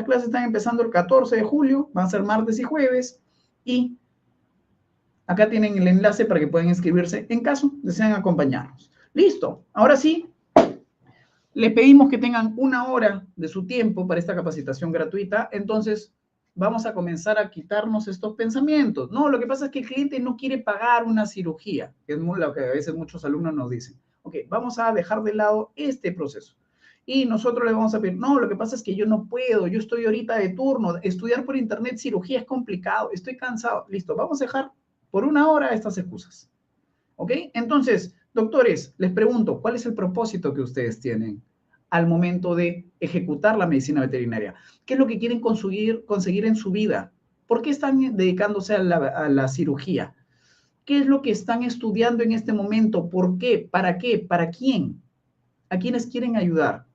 las clases están empezando el 14 de julio, van a ser martes y jueves, y acá tienen el enlace para que puedan inscribirse en caso desean acompañarnos. Listo, ahora sí, les pedimos que tengan 1 hora de su tiempo para esta capacitación gratuita, entonces vamos a comenzar a quitarnos estos pensamientos. No, lo que pasa es que el cliente no quiere pagar una cirugía, que es lo que a veces muchos alumnos nos dicen. Ok, vamos a dejar de lado este proceso. Y nosotros le vamos a pedir, no, lo que pasa es que yo no puedo, yo estoy ahorita de turno, estudiar por internet cirugía es complicado, estoy cansado. Listo, vamos a dejar por 1 hora estas excusas. ¿Ok? Entonces, doctores, les pregunto, ¿cuál es el propósito que ustedes tienen al momento de ejecutar la medicina veterinaria? ¿Qué es lo que quieren conseguir en su vida? ¿Por qué están dedicándose a la cirugía? ¿Qué es lo que están estudiando en este momento? ¿Por qué? ¿Para qué? ¿Para quién? ¿A quiénes quieren ayudar?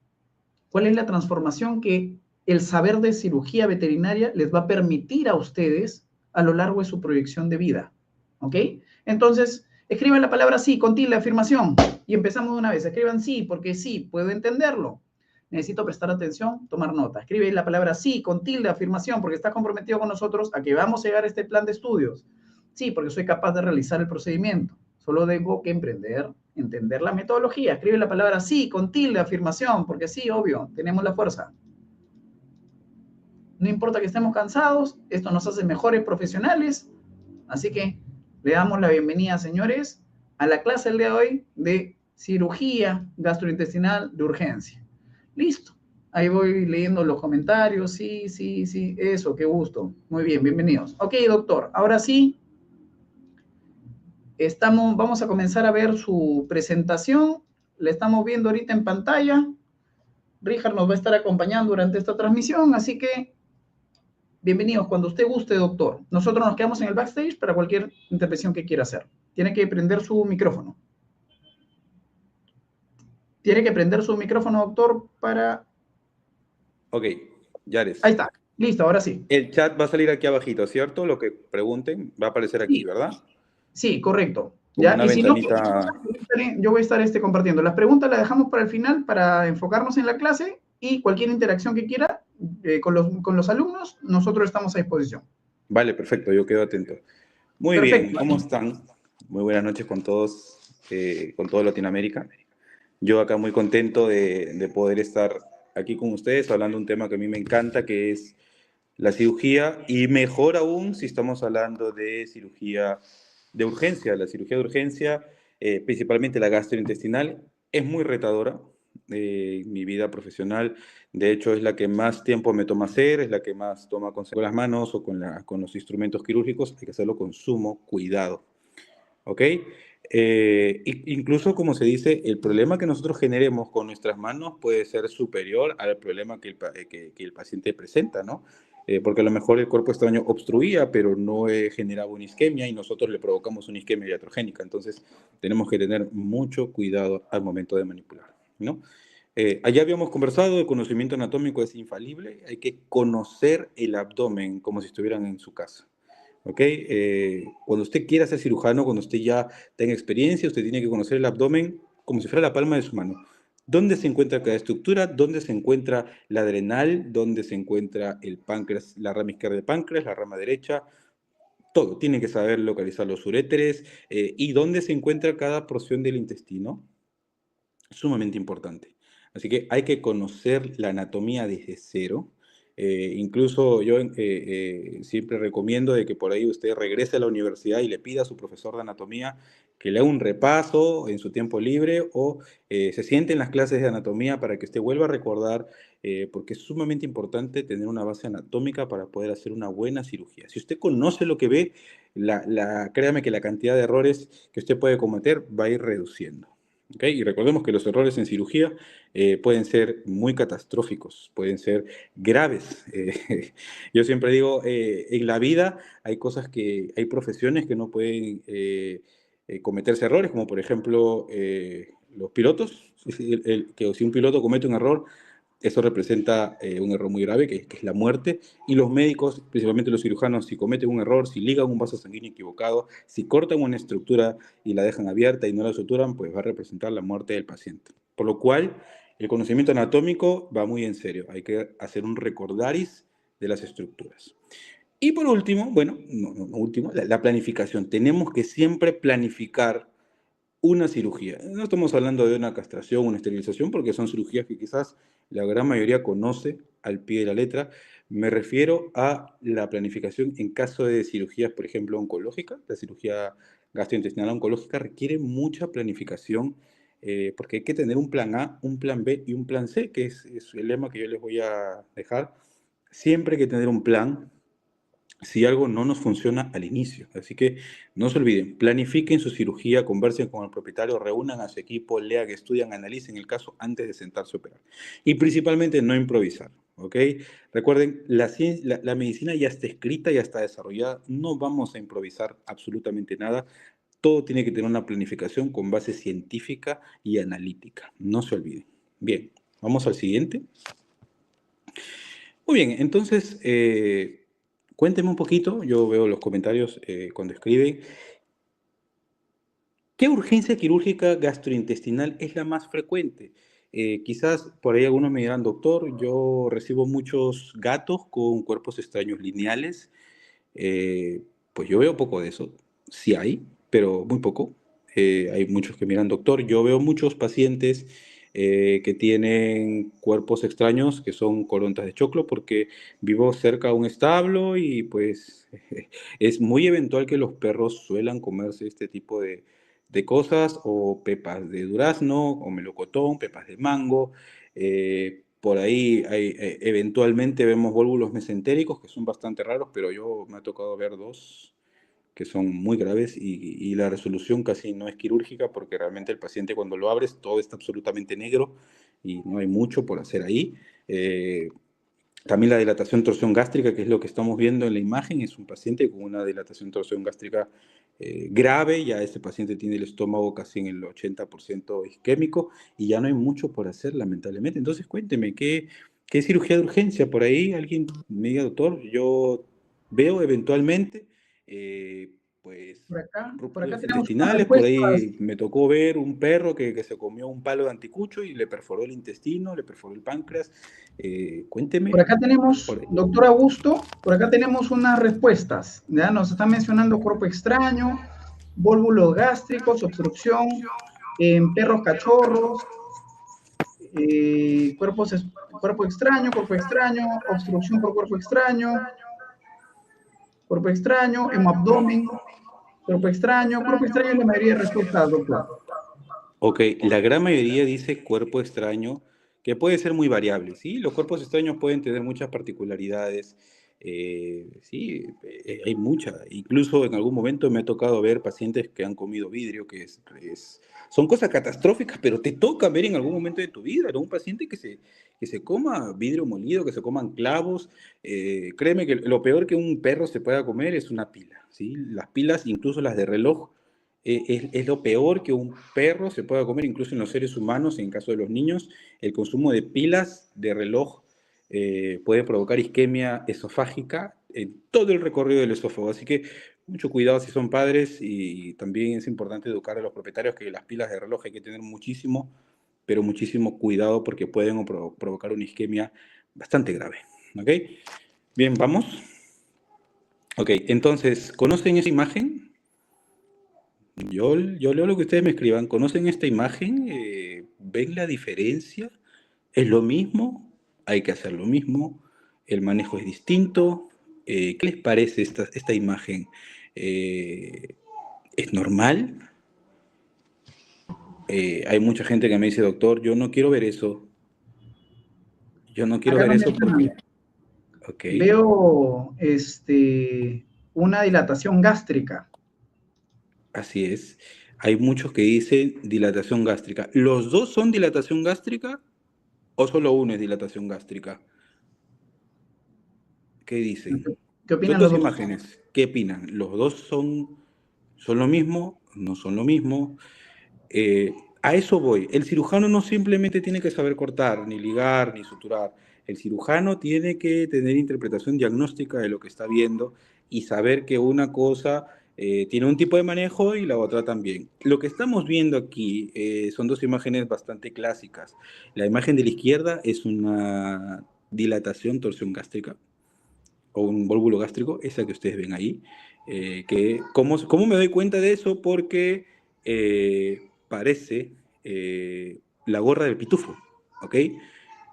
¿Cuál es la transformación que el saber de cirugía veterinaria les va a permitir a ustedes a lo largo de su proyección de vida? ¿Ok? Entonces, escriban la palabra sí con tilde, afirmación. Y empezamos de una vez. Escriban sí, porque sí, puedo entenderlo. Necesito prestar atención, tomar nota. Escribe la palabra sí con tilde, afirmación, porque estás comprometido con nosotros a que vamos a llegar a este plan de estudios. Sí, porque soy capaz de realizar el procedimiento. Solo tengo que entender la metodología. Escribe la palabra sí con tilde, afirmación, porque sí, obvio, tenemos la fuerza. No importa que estemos cansados, esto nos hace mejores profesionales. Así que le damos la bienvenida, señores, a la clase del día de hoy de cirugía gastrointestinal de urgencia. Listo. Ahí voy leyendo los comentarios. Sí, sí, sí. Eso, qué gusto. Muy bien, bienvenidos. Ok, doctor. Ahora sí, vamos a comenzar a ver su presentación. La estamos viendo ahorita en pantalla. Richard nos va a estar acompañando durante esta transmisión, así que bienvenidos cuando usted guste, doctor. Nosotros nos quedamos en el backstage para cualquier intervención que quiera hacer. Tiene que prender su micrófono. Tiene que prender su micrófono, doctor, para... Ok, Yares. Ahí está. Listo, ahora sí. El chat va a salir aquí abajito, ¿cierto? Lo que pregunten va a aparecer aquí, ¿verdad? Sí, correcto. Como ¿Ya? una Y si no, ventanita. yo voy a estar compartiendo. Las preguntas las dejamos para el final para enfocarnos en la clase y cualquier interacción que quiera con los alumnos, nosotros estamos a disposición. Vale, perfecto, yo quedo atento. Muy Perfecto. bien, ¿cómo están? Muy buenas noches con todos, con todo Latinoamérica. Yo acá muy contento de poder estar aquí con ustedes hablando de un tema que a mí me encanta, que es la cirugía, y mejor aún si estamos hablando de cirugía de urgencia. La cirugía de urgencia, principalmente la gastrointestinal, es muy retadora. Mi vida profesional, de hecho, es la que más tiempo me toma hacer, es la que más toma con las manos o con los instrumentos quirúrgicos. Hay que hacerlo con sumo cuidado. ¿Ok? Incluso, como se dice, el problema que nosotros generemos con nuestras manos puede ser superior al problema que el paciente presenta, ¿no? Porque a lo mejor el cuerpo extraño obstruía, pero no generaba una isquemia y nosotros le provocamos una isquemia iatrogénica. Entonces, tenemos que tener mucho cuidado al momento de manipular, ¿no? Allá habíamos conversado, el conocimiento anatómico es infalible, hay que conocer el abdomen como si estuvieran en su casa. ¿Ok? Cuando usted quiera ser cirujano, cuando usted ya tenga experiencia, usted tiene que conocer el abdomen como si fuera la palma de su mano. ¿Dónde se encuentra cada estructura? ¿Dónde se encuentra la adrenal? ¿Dónde se encuentra el páncreas, la rama izquierda del páncreas, la rama derecha? Todo. Tiene que saber localizar los uréteres y dónde se encuentra cada porción del intestino. Sumamente importante. Así que hay que conocer la anatomía desde cero. Incluso yo siempre recomiendo de que por ahí usted regrese a la universidad y le pida a su profesor de anatomía que le haga un repaso en su tiempo libre o se siente en las clases de anatomía para que usted vuelva a recordar, porque es sumamente importante tener una base anatómica para poder hacer una buena cirugía. Si usted conoce lo que ve, créame que la cantidad de errores que usted puede cometer va a ir reduciendo. ¿Okay? Y recordemos que los errores en cirugía pueden ser muy catastróficos, pueden ser graves. Yo siempre digo, en la vida hay hay profesiones que no pueden cometerse errores, como por ejemplo los pilotos. Que si un piloto comete un error, eso representa un error muy grave, que es la muerte. Y los médicos, principalmente los cirujanos, si cometen un error, si ligan un vaso sanguíneo equivocado, si cortan una estructura y la dejan abierta y no la suturan, pues va a representar la muerte del paciente. Por lo cual, El conocimiento anatómico va muy en serio. Hay que hacer un recordaris de las estructuras. Y por último, bueno, no último, la planificación. Tenemos que siempre planificar una cirugía. No estamos hablando de una castración, una esterilización, porque son cirugías que quizás la gran mayoría conoce al pie de la letra. Me refiero a la planificación en caso de cirugías, por ejemplo, oncológicas. La cirugía gastrointestinal oncológica requiere mucha planificación porque hay que tener un plan A, un plan B y un plan C, que es el lema que yo les voy a dejar. Siempre hay que tener un plan si algo no nos funciona al inicio. Así que no se olviden, planifiquen su cirugía, conversen con el propietario, reúnan a su equipo, lean, estudian, analicen el caso antes de sentarse a operar. Y principalmente no improvisar, ¿ok? Recuerden, la medicina ya está escrita, ya está desarrollada, no vamos a improvisar absolutamente nada. Todo tiene que tener una planificación con base científica y analítica. No se olviden. Bien, vamos al siguiente. Muy bien, entonces, cuéntenme un poquito, yo veo los comentarios cuando escriben. ¿Qué urgencia quirúrgica gastrointestinal es la más frecuente? Quizás por ahí algunos me dirán, doctor, yo recibo muchos gatos con cuerpos extraños lineales. Pues yo veo poco de eso. Sí hay, pero muy poco. Hay muchos que miran, doctor, yo veo muchos pacientes que tienen cuerpos extraños que son colontas de choclo porque vivo cerca de un establo y pues es muy eventual que los perros suelan comerse este tipo de cosas o pepas de durazno o melocotón, pepas de mango. Por ahí eventualmente vemos vólvulos mesentéricos que son bastante raros, pero yo me ha tocado ver dos que son muy graves y la resolución casi no es quirúrgica porque realmente el paciente cuando lo abres todo está absolutamente negro y no hay mucho por hacer ahí. También la dilatación torsión gástrica, que es lo que estamos viendo en la imagen, es un paciente con una dilatación torsión gástrica grave, ya este paciente tiene el estómago casi en el 80% isquémico y ya no hay mucho por hacer, lamentablemente. Entonces, cuénteme, ¿qué cirugía de urgencia? Por ahí alguien me diga, doctor, yo veo eventualmente, pues, Por acá rupturas tenemos unas intestinales, por respuestas. ahí me tocó ver un perro que se comió un palo de anticucho y le perforó el intestino, le perforó el páncreas. Por Cuénteme. acá tenemos, Por ahí. doctor Augusto, por acá tenemos unas respuestas. ¿Ya? Nos está mencionando cuerpo extraño, vólvulos gástricos, obstrucción en perros cachorros, eh, cuerpos, cuerpo extraño, obstrucción por cuerpo extraño, hemoabdomen, cuerpo extraño es la mayoría de respuestas, doctor. Ok, la gran mayoría dice cuerpo extraño, que puede ser muy variable, ¿sí? Los cuerpos extraños pueden tener muchas particularidades, sí, hay muchas. Incluso en algún momento me ha tocado ver pacientes que han comido vidrio, son cosas catastróficas, pero te toca ver en algún momento de tu vida, ¿no? Un paciente que se coma vidrio molido, que se coman clavos. Créeme que lo peor que un perro se pueda comer es una pila, ¿sí? Las pilas, incluso las de reloj, es lo peor que un perro se pueda comer, incluso en los seres humanos, en caso de los niños. El consumo de pilas de reloj puede provocar isquemia esofágica en todo el recorrido del esófago. Así que mucho cuidado si son padres y también es importante educar a los propietarios que las pilas de reloj hay que tener muchísimo, pero muchísimo cuidado porque pueden provocar una isquemia bastante grave. ¿Ok? Bien, vamos. Ok, entonces, ¿conocen esa imagen? Yo leo lo que ustedes me escriban. ¿Conocen esta imagen? ¿Ven la diferencia? ¿Es lo mismo? ¿Hay que hacer lo mismo? ¿El manejo es distinto? ¿Qué les parece esta imagen? Eh, ¿Es normal? Hay mucha gente que me dice, doctor, yo no quiero ver eso. Yo no quiero Acá ver nos eso mencionan, porque... Ok, veo una dilatación gástrica. así es. Hay muchos que dicen dilatación gástrica. ¿Los dos son dilatación gástrica o solo uno es dilatación gástrica? ¿Qué dicen? ¿Qué Son opinan los dos dos? imágenes. ¿Qué opinan? ¿Los dos son lo mismo? ¿No son lo mismo? Eh, a eso voy. El cirujano no simplemente tiene que saber cortar, ni ligar, ni suturar. El cirujano tiene que tener interpretación diagnóstica de lo que está viendo y saber que una cosa tiene un tipo de manejo y la otra también. Lo que estamos viendo aquí son dos imágenes bastante clásicas. La imagen de la izquierda es una dilatación, torsión gástrica, o un vólvulo gástrico, esa que ustedes ven ahí. ¿Cómo me doy cuenta de eso? Porque parece la gorra del pitufo, ¿ok?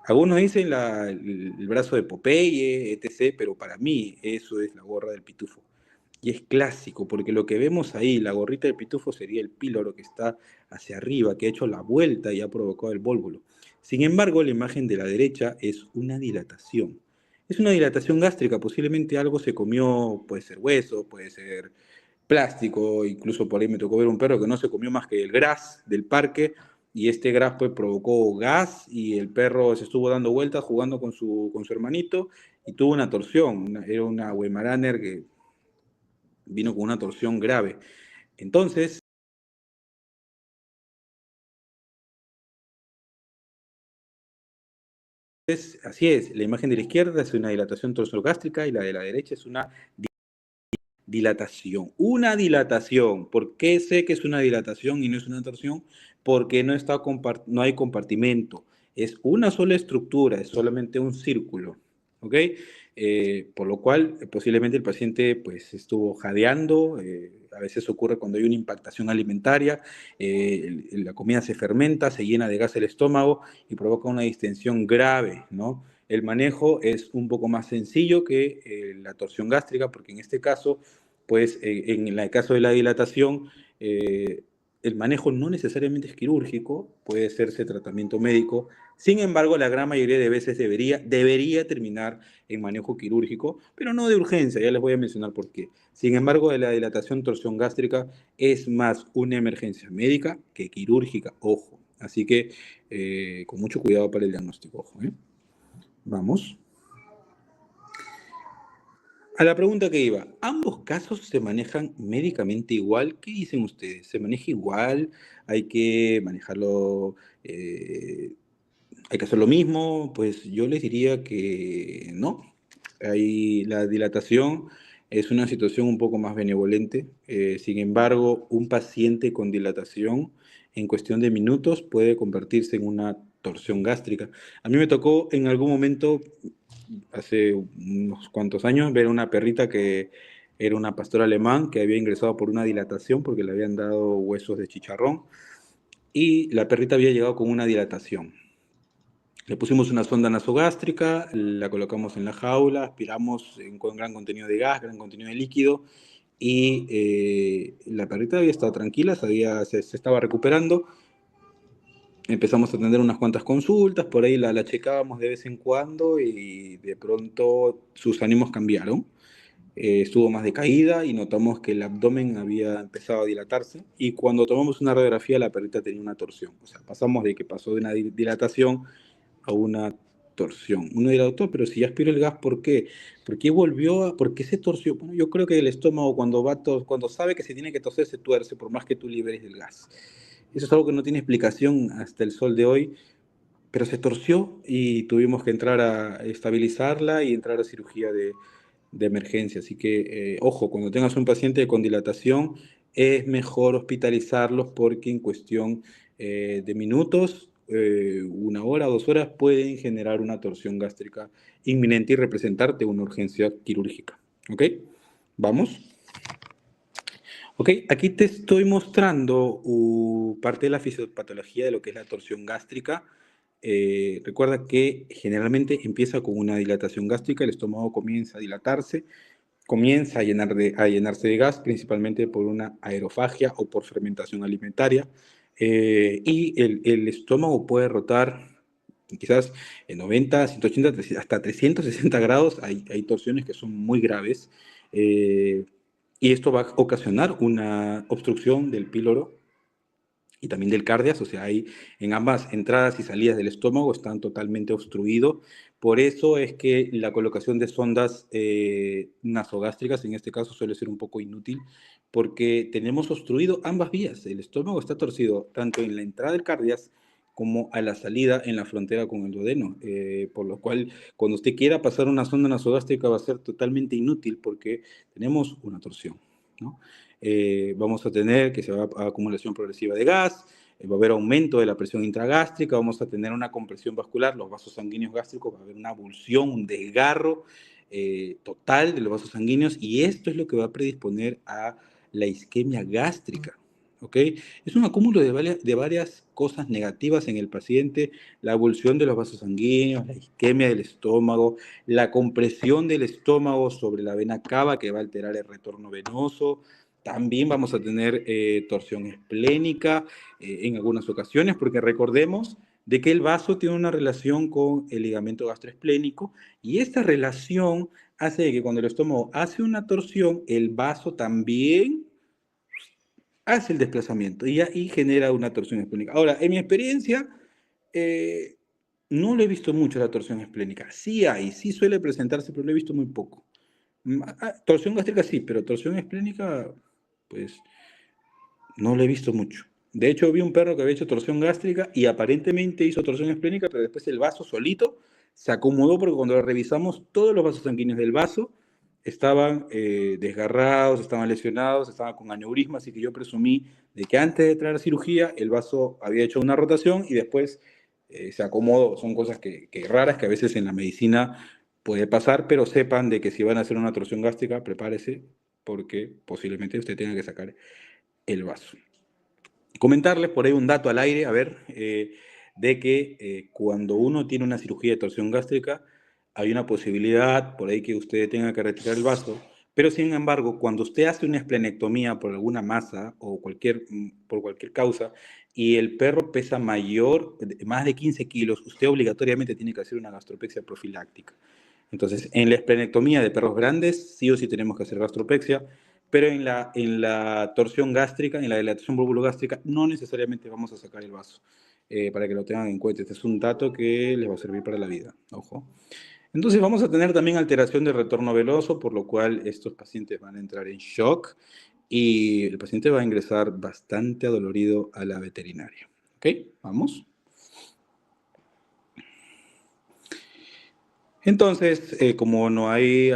Algunos dicen el brazo de Popeye, etc., pero para mí eso es la gorra del pitufo. Y es clásico, porque lo que vemos ahí, la gorrita del pitufo sería el píloro que está hacia arriba, que ha hecho la vuelta y ha provocado el vólvulo. Sin embargo, la imagen de la derecha es una dilatación. Es una dilatación gástrica, posiblemente algo se comió, puede ser hueso, puede ser plástico, incluso por ahí me tocó ver un perro que no se comió más que el gras del parque, y este gras pues provocó gas y el perro se estuvo dando vueltas jugando con su hermanito y tuvo una torsión, era una Weimaraner que vino con una torsión grave. Entonces, así es, la imagen de la izquierda es una dilatación torsogástrica y la de la derecha es una dilatación. Una dilatación. ¿Por qué sé que es una dilatación y no es una torsión? Porque no hay compartimento. Es una sola estructura, es solamente un círculo. ¿Ok? Por lo cual, posiblemente el paciente pues, estuvo jadeando. A veces ocurre cuando hay una impactación alimentaria. La comida se fermenta, se llena de gas el estómago y provoca una distensión grave, ¿no? El manejo es un poco más sencillo que la torsión gástrica, porque en este caso, pues en el caso de la dilatación, el manejo no necesariamente es quirúrgico, puede hacerse tratamiento médico. Sin embargo, la gran mayoría de veces debería terminar en manejo quirúrgico, pero no de urgencia, ya les voy a mencionar por qué. Sin embargo, la dilatación torsión gástrica es más una emergencia médica que quirúrgica, ojo. Así que con mucho cuidado para el diagnóstico, ojo. Vamos. A la pregunta que iba, ¿ambos casos se manejan médicamente igual? ¿Qué dicen ustedes? ¿Se maneja igual? ¿Hay que manejarlo, hay que hacer lo mismo? Pues yo les diría que no. La dilatación es una situación un poco más benevolente. Sin embargo, un paciente con dilatación en cuestión de minutos puede convertirse en una torsión gástrica. A mí me tocó en algún momento hace unos cuantos años ver una perrita que era una pastora alemán que había ingresado por una dilatación porque le habían dado huesos de chicharrón y la perrita había llegado con una dilatación. Le pusimos una sonda nasogástrica, la colocamos en la jaula, aspiramos con gran contenido de gas, gran contenido de líquido y la perrita había estado tranquila, se estaba recuperando. Empezamos a tener unas cuantas consultas, por ahí la checábamos de vez en cuando y de pronto sus ánimos cambiaron. Estuvo más decaída y notamos que el abdomen había empezado a dilatarse y cuando tomamos una radiografía la perrita tenía una torsión. O sea, pasamos de que pasó de una dilatación a una torsión. Uno dirá, doctor, pero si ya aspiró el gas, ¿por qué? ¿Por qué se torció? Bueno, yo creo que el estómago cuando sabe que se tiene que toser se tuerce por más que tú liberes el gas. Eso es algo que no tiene explicación hasta el sol de hoy, pero se torció y tuvimos que entrar a estabilizarla y entrar a cirugía de emergencia. Así que, ojo, cuando tengas un paciente con dilatación, es mejor hospitalizarlos porque en cuestión de minutos, 1 hora, 2 horas, pueden generar una torsión gástrica inminente y representarte una urgencia quirúrgica. ¿Ok? Vamos. Ok, aquí te estoy mostrando parte de la fisiopatología de lo que es la torsión gástrica. Recuerda que generalmente empieza con una dilatación gástrica, el estómago comienza a dilatarse, comienza a llenarse de gas, principalmente por una aerofagia o por fermentación alimentaria, y el estómago puede rotar quizás en 90, 180, hasta 360 grados. Hay torsiones que son muy graves, y esto va a ocasionar una obstrucción del píloro y también del cardias, o sea, hay en ambas entradas y salidas del estómago están totalmente obstruidos. Por eso es que la colocación de sondas nasogástricas en este caso suele ser un poco inútil, porque tenemos obstruido ambas vías. El estómago está torcido tanto en la entrada del cardias como a la salida en la frontera con el duodeno, por lo cual cuando usted quiera pasar una sonda nasogástrica va a ser totalmente inútil porque tenemos una torsión, ¿no? vamos a tener que se va a acumulación progresiva de gas, va a haber aumento de la presión intragástrica, vamos a tener una compresión vascular, los vasos sanguíneos gástricos, va a haber una abulsión, un desgarro total de los vasos sanguíneos, y esto es lo que va a predisponer a la isquemia gástrica. ¿Ok? Es un acúmulo de varias cosas negativas en el paciente: la abulsión de los vasos sanguíneos, la isquemia del estómago, la compresión del estómago sobre la vena cava que va a alterar el retorno venoso. También vamos a tener torsión esplénica en algunas ocasiones, porque recordemos de que el vaso tiene una relación con el ligamento gastroesplénico, y esta relación hace que cuando el estómago hace una torsión, el vaso también hace el desplazamiento y ahí genera una torsión esplénica. Ahora, en mi experiencia, eh, no lo he visto mucho la torsión esplénica. Sí hay, sí suele presentarse, pero lo he visto muy poco. Torsión gástrica sí, pero torsión esplénica, pues no lo he visto mucho. De hecho, vi un perro que había hecho torsión gástrica y aparentemente hizo torsión esplénica, pero después el vaso solito se acomodó, porque cuando lo revisamos, todos los vasos sanguíneos del vaso estaban desgarrados, estaban lesionados, estaban con aneurisma, así que yo presumí de que antes de entrar a la cirugía el vaso había hecho una rotación y después se acomodó. Son cosas que raras, que a veces en la medicina puede pasar, pero sepan de que si van a hacer una torsión gástrica, prepárese, porque posiblemente usted tenga que sacar el vaso. Comentarles por ahí un dato al aire, a ver, de que cuando uno tiene una cirugía de torsión gástrica, hay una posibilidad por ahí que usted tenga que retirar el vaso, pero sin embargo, cuando usted hace una esplenectomía por alguna masa o por cualquier causa, y el perro pesa más de 15 kilos, usted obligatoriamente tiene que hacer una gastropexia profiláctica. Entonces, en la esplenectomía de perros grandes, sí o sí tenemos que hacer gastropexia, pero en la torsión gástrica, en la dilatación bulbogástrica, no necesariamente vamos a sacar el vaso, para que lo tengan en cuenta. Este es un dato que les va a servir para la vida, ojo. Entonces vamos a tener también alteración del retorno venoso, por lo cual estos pacientes van a entrar en shock y el paciente va a ingresar bastante adolorido a la veterinaria. ¿Ok? Vamos. Entonces, como hay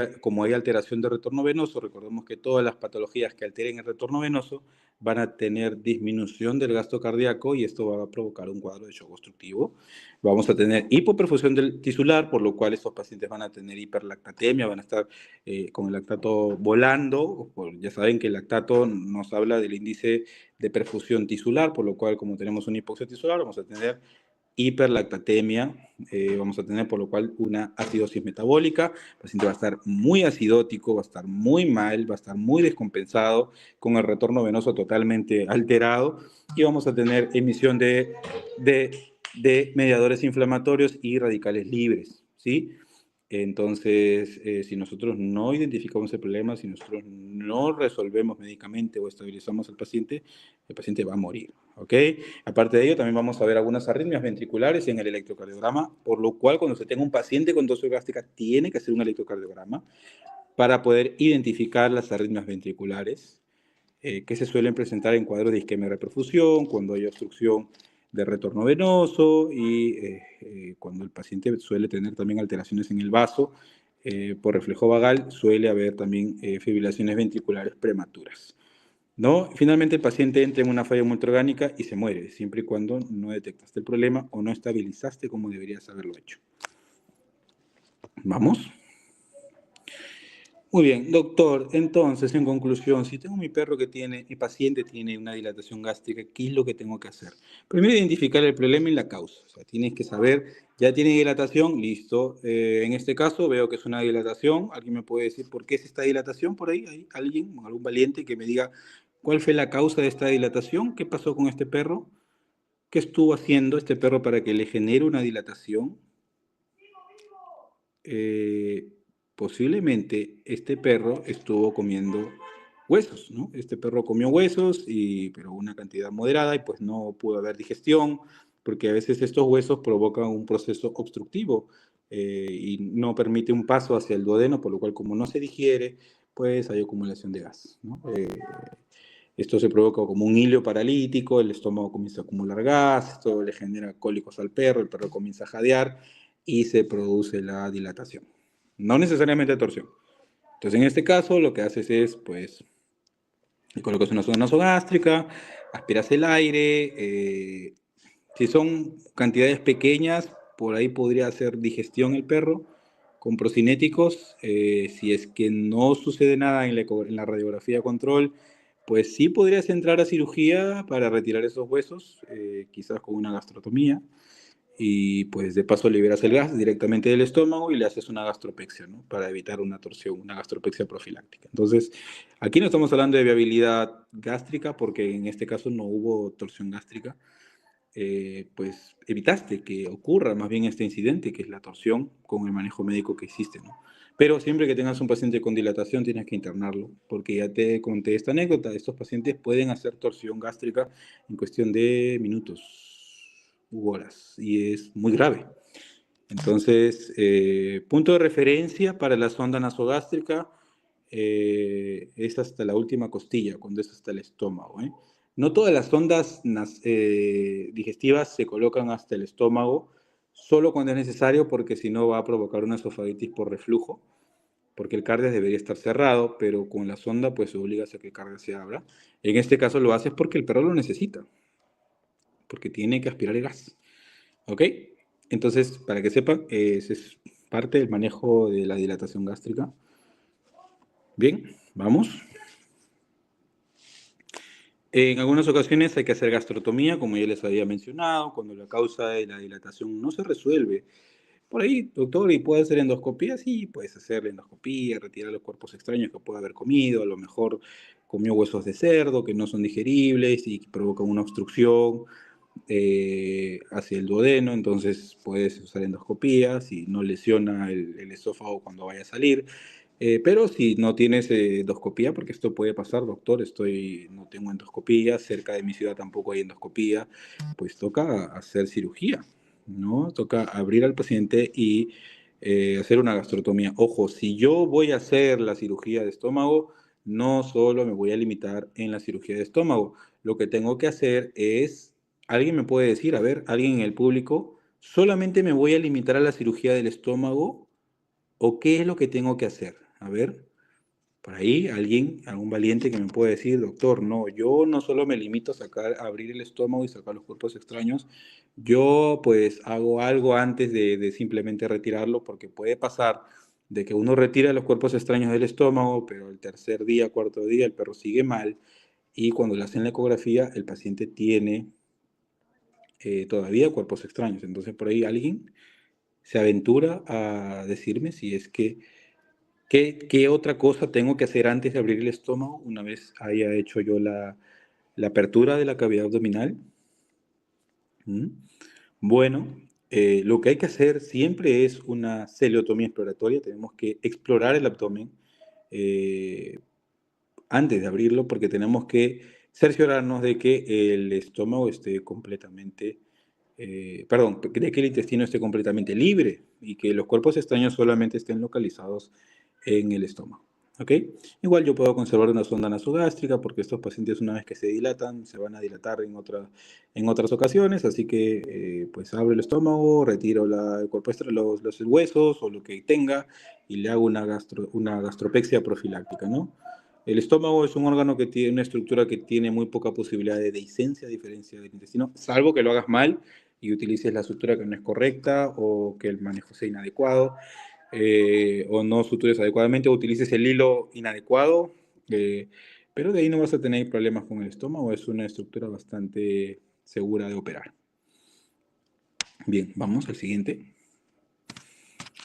alteración de retorno venoso, recordemos que todas las patologías que alteren el retorno venoso van a tener disminución del gasto cardíaco, y esto va a provocar un cuadro de shock obstructivo. Vamos a tener hipoperfusión del tisular, por lo cual estos pacientes van a tener hiperlactatemia, van a estar con el lactato volando. Ya saben que el lactato nos habla del índice de perfusión tisular, por lo cual, como tenemos una hipoxia tisular, vamos a tener hiperlactatemia, vamos a tener por lo cual una acidosis metabólica. El paciente va a estar muy acidótico, va a estar muy mal, va a estar muy descompensado, con el retorno venoso totalmente alterado, y vamos a tener emisión de mediadores inflamatorios y radicales libres, ¿sí? Entonces, si nosotros no identificamos el problema, si nosotros no resolvemos médicamente o estabilizamos al paciente, el paciente va a morir, ¿ok? Aparte de ello, también vamos a ver algunas arritmias ventriculares en el electrocardiograma, por lo cual cuando se tenga un paciente con torsión gástrica, tiene que hacer un electrocardiograma para poder identificar las arritmias ventriculares, que se suelen presentar en cuadros de isquemia de reperfusión, cuando hay obstrucción de retorno venoso y cuando el paciente suele tener también alteraciones en el vaso por reflejo vagal, suele haber también fibrilaciones ventriculares prematuras, ¿no? Finalmente, el paciente entra en una falla multiorgánica y se muere, siempre y cuando no detectaste el problema o no estabilizaste como deberías haberlo hecho. ¿Vamos? Muy bien, doctor. Entonces, en conclusión, si tengo mi paciente tiene una dilatación gástrica, ¿qué es lo que tengo que hacer? Primero, identificar el problema y la causa. O sea, tienes que saber, ya tiene dilatación, listo. En este caso, veo que es una dilatación. ¿Alguien me puede decir por qué es esta dilatación por ahí? ¿Hay alguien, algún valiente que me diga cuál fue la causa de esta dilatación? ¿Qué pasó con este perro? ¿Qué estuvo haciendo este perro para que le genere una dilatación? Posiblemente este perro estuvo comiendo huesos, ¿no? Este perro comió huesos, pero una cantidad moderada, y pues no pudo haber digestión, porque a veces estos huesos provocan un proceso obstructivo y no permite un paso hacia el duodeno, por lo cual, como no se digiere, pues hay acumulación de gas, ¿no? Esto se provoca como un hilo paralítico, el estómago comienza a acumular gas, esto le genera cólicos al perro, el perro comienza a jadear y se produce la dilatación. No necesariamente torsión. Entonces, en este caso, lo que haces es, pues, Le colocas una sonda nasogástrica, aspiras el aire. Si son cantidades pequeñas, por ahí podría hacer digestión el perro con procinéticos. Si es que no sucede nada en la radiografía control, pues sí podrías entrar a cirugía para retirar esos huesos, quizás con una gastrotomía y pues de paso liberas el gas directamente del estómago y le haces una gastropexia, ¿no? Para evitar una torsión, una gastropexia profiláctica. Entonces, aquí no estamos hablando de viabilidad gástrica porque en este caso no hubo torsión gástrica, pues evitaste que ocurra más bien este incidente, que es la torsión con el manejo médico que hiciste, ¿no? Pero siempre que tengas un paciente con dilatación tienes que internarlo, porque ya te conté esta anécdota, estos pacientes pueden hacer torsión gástrica en cuestión de minutos u horas, y es muy grave. Entonces, punto de referencia para la sonda nasogástrica es hasta la última costilla, cuando es hasta el estómago, ¿eh? No todas las sondas digestivas se colocan hasta el estómago, solo cuando es necesario, porque si no va a provocar una esofagitis por reflujo, porque el cardias debería estar cerrado, pero con la sonda pues obligas a que el cardias se abra. En este caso lo haces porque el perro lo necesita, porque tiene que aspirar el gas. ¿Ok? Entonces, para que sepan, ese es parte del manejo de la dilatación gástrica. Bien, vamos. En algunas ocasiones hay que hacer gastrotomía, como ya les había mencionado, cuando la causa de la dilatación no se resuelve. Por ahí, doctor, ¿y puede hacer endoscopía? Sí, puedes hacer endoscopía, retirar los cuerpos extraños que puede haber comido, a lo mejor comió huesos de cerdo que no son digeribles y que provocan una obstrucción hacia el duodeno, entonces puedes usar endoscopía si no lesiona el esófago cuando vaya a salir. Pero si no tienes endoscopía, porque esto puede pasar, doctor, no tengo endoscopía, cerca de mi ciudad tampoco hay endoscopía, pues toca hacer cirugía, ¿no? Toca abrir al paciente y hacer una gastrotomía. Ojo, si yo voy a hacer la cirugía de estómago, no solo me voy a limitar en la cirugía de estómago, lo que tengo que hacer es, alguien me puede decir, a ver, alguien en el público, solamente me voy a limitar a la cirugía del estómago o qué es lo que tengo que hacer. A ver, por ahí alguien, algún valiente que me puede decir, doctor, no, yo no solo me limito a sacar, a abrir el estómago y sacar los cuerpos extraños, yo pues hago algo antes de simplemente retirarlo, porque puede pasar de que uno retira los cuerpos extraños del estómago, pero el tercer día, cuarto día, el perro sigue mal, y cuando le hacen la ecografía, el paciente tiene todavía cuerpos extraños. Entonces por ahí alguien se aventura a decirme si es que ¿qué otra cosa tengo que hacer antes de abrir el estómago una vez haya hecho yo la apertura de la cavidad abdominal? ¿Mm? Bueno, lo que hay que hacer siempre es una celeotomía exploratoria. Tenemos que explorar el abdomen eh, antes de abrirlo porque tenemos que cerciorarnos de que el estómago esté completamente, perdón, de que el intestino esté completamente libre y que los cuerpos extraños solamente estén localizados en el estómago. ¿Ok? Igual yo puedo conservar una sonda nasogástrica porque estos pacientes una vez que se dilatan se van a dilatar en otras ocasiones, así que pues abro el estómago, retiro el cuerpo los huesos o lo que tenga y le hago una gastropexia profiláctica, ¿no? El estómago es un órgano que tiene una estructura que tiene muy poca posibilidad de dehiscencia a diferencia del intestino, salvo que lo hagas mal y utilices la sutura que no es correcta o que el manejo sea inadecuado o no sutures adecuadamente o utilices el hilo inadecuado, pero de ahí no vas a tener problemas con el estómago, es una estructura bastante segura de operar. Bien, vamos al siguiente.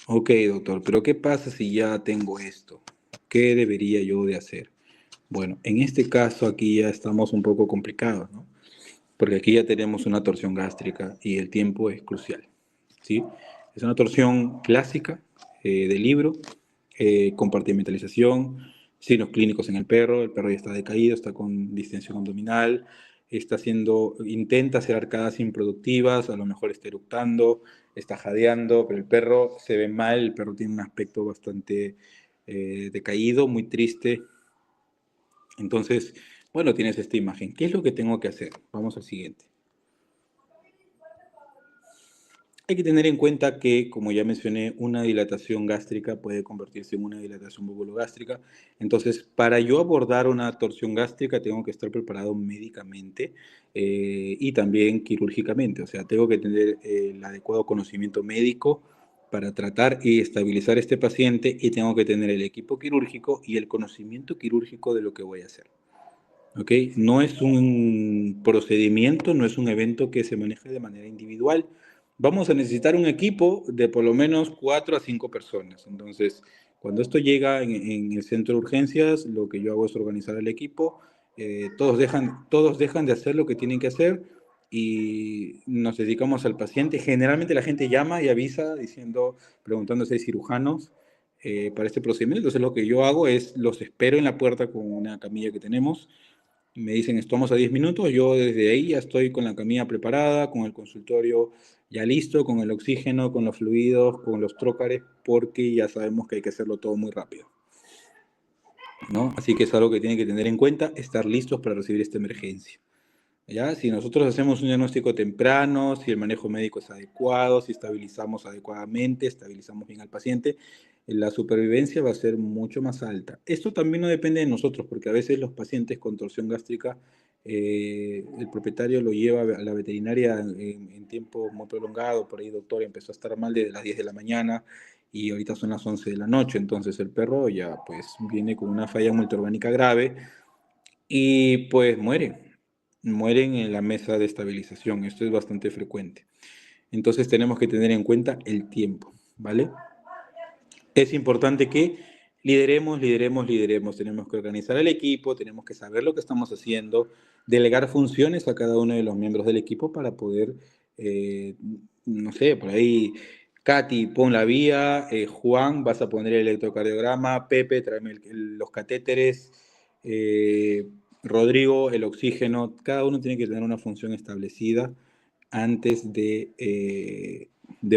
Ok, doctor, pero ¿qué pasa si ya tengo esto? ¿Qué debería yo de hacer? Bueno, en este caso aquí ya estamos un poco complicados, ¿no? Porque aquí ya tenemos una torsión gástrica y el tiempo es crucial, ¿sí? Es una torsión clásica de libro, compartimentalización, signos clínicos en el perro ya está decaído, está con distensión abdominal, intenta hacer arcadas improductivas, a lo mejor está eructando, está jadeando, pero el perro se ve mal, el perro tiene un aspecto bastante decaído, muy triste. Entonces, bueno, tienes esta imagen. ¿Qué es lo que tengo que hacer? Vamos al siguiente. Hay que tener en cuenta que, como ya mencioné, una dilatación gástrica puede convertirse en una dilatación bubogástrica. Entonces, para yo abordar una torsión gástrica, tengo que estar preparado médicamente y también quirúrgicamente. O sea, tengo que tener el adecuado conocimiento médico para tratar y estabilizar a este paciente y tengo que tener el equipo quirúrgico y el conocimiento quirúrgico de lo que voy a hacer. ¿Ok? No es un procedimiento, no es un evento que se maneje de manera individual. Vamos a necesitar un equipo de por lo menos 4 a 5 personas. Entonces, cuando esto llega en el centro de urgencias, lo que yo hago es organizar el equipo. Todos dejan de hacer lo que tienen que hacer y nos dedicamos al paciente. Generalmente la gente llama y avisa diciendo, preguntando si hay cirujanos para este procedimiento. Entonces, lo que yo hago es los espero en la puerta con una camilla que tenemos. Me dicen, estamos a 10 minutos, yo desde ahí ya estoy con la camilla preparada, con el consultorio ya listo, con el oxígeno, con los fluidos, con los trócares, porque ya sabemos que hay que hacerlo todo muy rápido, ¿no? Así que es algo que tienen que tener en cuenta, estar listos para recibir esta emergencia. ¿Ya? Si nosotros hacemos un diagnóstico temprano, si el manejo médico es adecuado, si estabilizamos adecuadamente, estabilizamos bien al paciente, la supervivencia va a ser mucho más alta. Esto también no depende de nosotros, porque a veces los pacientes con torsión gástrica, el propietario lo lleva a la veterinaria en tiempo muy prolongado, por ahí doctor empezó a estar mal desde las 10 de la mañana y ahorita son las 11 de la noche, entonces el perro ya pues viene con una falla multiorgánica grave y pues mueren en la mesa de estabilización. Esto es bastante frecuente. Entonces tenemos que tener en cuenta el tiempo, ¿vale? Es importante que lideremos. Tenemos que organizar el equipo, tenemos que saber lo que estamos haciendo, delegar funciones a cada uno de los miembros del equipo para poder, eh, no sé, por ahí, Katy, pon la vía, Juan, vas a poner el electrocardiograma, Pepe, tráeme los catéteres, eh, Rodrigo, el oxígeno. Cada uno tiene que tener una función establecida antes de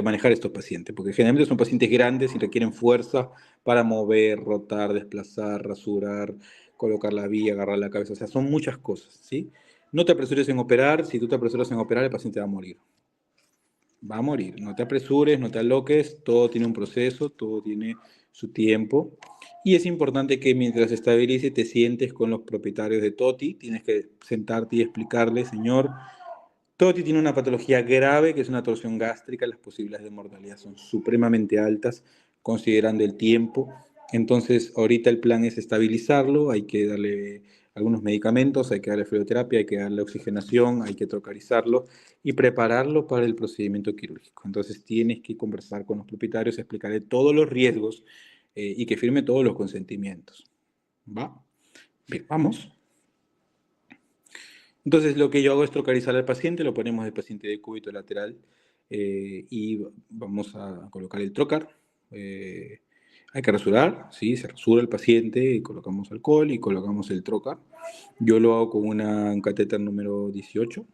manejar estos pacientes, porque generalmente son pacientes grandes y requieren fuerza para mover, rotar, desplazar, rasurar, colocar la vía, agarrar la cabeza, o sea, son muchas cosas, ¿sí? No te apresures en operar, si tú te apresuras en operar, el paciente va a morir, no te apresures, no te aloques, todo tiene un proceso, todo tiene su tiempo, y es importante que mientras se estabilice te sientes con los propietarios de Toti, tienes que sentarte y explicarle, señor, Toti tiene una patología grave que es una torsión gástrica, las posibilidades de mortalidad son supremamente altas considerando el tiempo. Entonces, ahorita el plan es estabilizarlo, hay que darle algunos medicamentos, hay que darle fluidoterapia, hay que darle oxigenación, hay que trocarizarlo y prepararlo para el procedimiento quirúrgico. Entonces, tienes que conversar con los propietarios, explicarle todos los riesgos y que firme todos los consentimientos. ¿Va? Bien, vamos. Entonces lo que yo hago es trocarizar al paciente, lo ponemos el paciente de cúbito lateral y vamos a colocar el trocar. Hay que rasurar, ¿sí? Se rasura el paciente y colocamos alcohol y colocamos el trocar. Yo lo hago con un catéter número 18,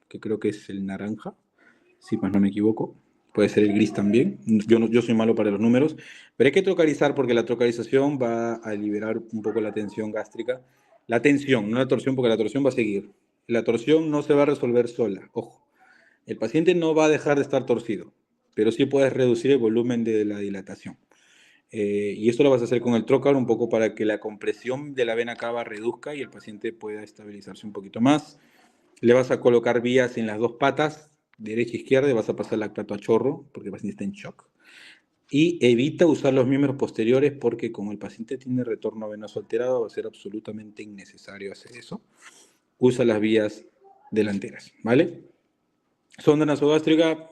que creo que es el naranja, si más no me equivoco. Puede ser el gris también. Yo soy malo para los números, pero hay que trocarizar porque la trocarización va a liberar un poco la tensión gástrica. La tensión, no la torsión, porque la torsión va a seguir. La torsión no se va a resolver sola, ojo. El paciente no va a dejar de estar torcido, pero sí puedes reducir el volumen de la dilatación. Y esto lo vas a hacer con el trocar un poco para que la compresión de la vena cava reduzca y el paciente pueda estabilizarse un poquito más. Le vas a colocar vías en las dos patas, derecha e izquierda, y vas a pasar lactato a chorro porque el paciente está en shock. Y evita usar los miembros posteriores porque como el paciente tiene retorno venoso alterado, va a ser absolutamente innecesario hacer eso. Usa las vías delanteras, ¿vale? Sonda nasogástrica,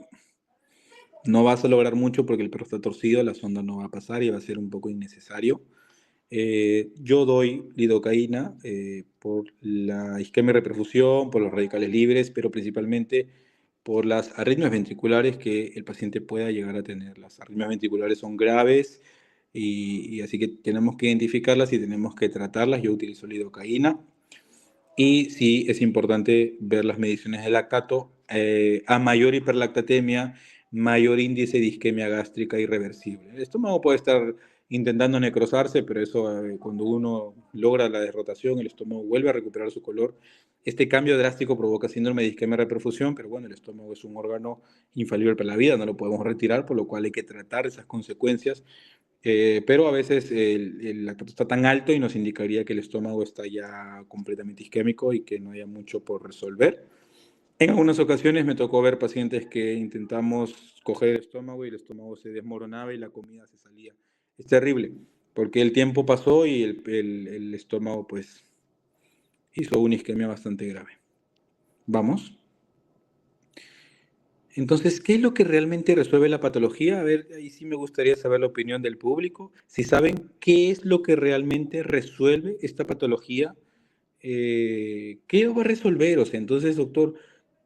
no vas a lograr mucho porque el perro está torcido, la sonda no va a pasar y va a ser un poco innecesario. Yo doy lidocaína por la isquemia y reperfusión, por los radicales libres, pero principalmente por las arritmias ventriculares que el paciente pueda llegar a tener. Las arritmias ventriculares son graves y así que tenemos que identificarlas y tenemos que tratarlas. Yo utilizo lidocaína. Y sí, es importante ver las mediciones de lactato. A mayor hiperlactatemia, mayor índice de isquemia gástrica irreversible. El estómago puede estar intentando necrosarse, pero eso cuando uno logra la desrotación, el estómago vuelve a recuperar su color. Este cambio drástico provoca síndrome de isquemia reperfusión, pero bueno, el estómago es un órgano infalible para la vida, no lo podemos retirar, por lo cual hay que tratar esas consecuencias. Pero a veces el lactato está tan alto y nos indicaría que el estómago está ya completamente isquémico y que no haya mucho por resolver. En algunas ocasiones me tocó ver pacientes que intentamos coger el estómago y el estómago se desmoronaba y la comida se salía. Es terrible, porque el tiempo pasó y el estómago pues hizo una isquemia bastante grave. Vamos. Entonces, ¿qué es lo que realmente resuelve la patología? A ver, ahí sí me gustaría saber la opinión del público. Si saben qué es lo que realmente resuelve esta patología, ¿qué lo va a resolver? O sea, entonces, doctor,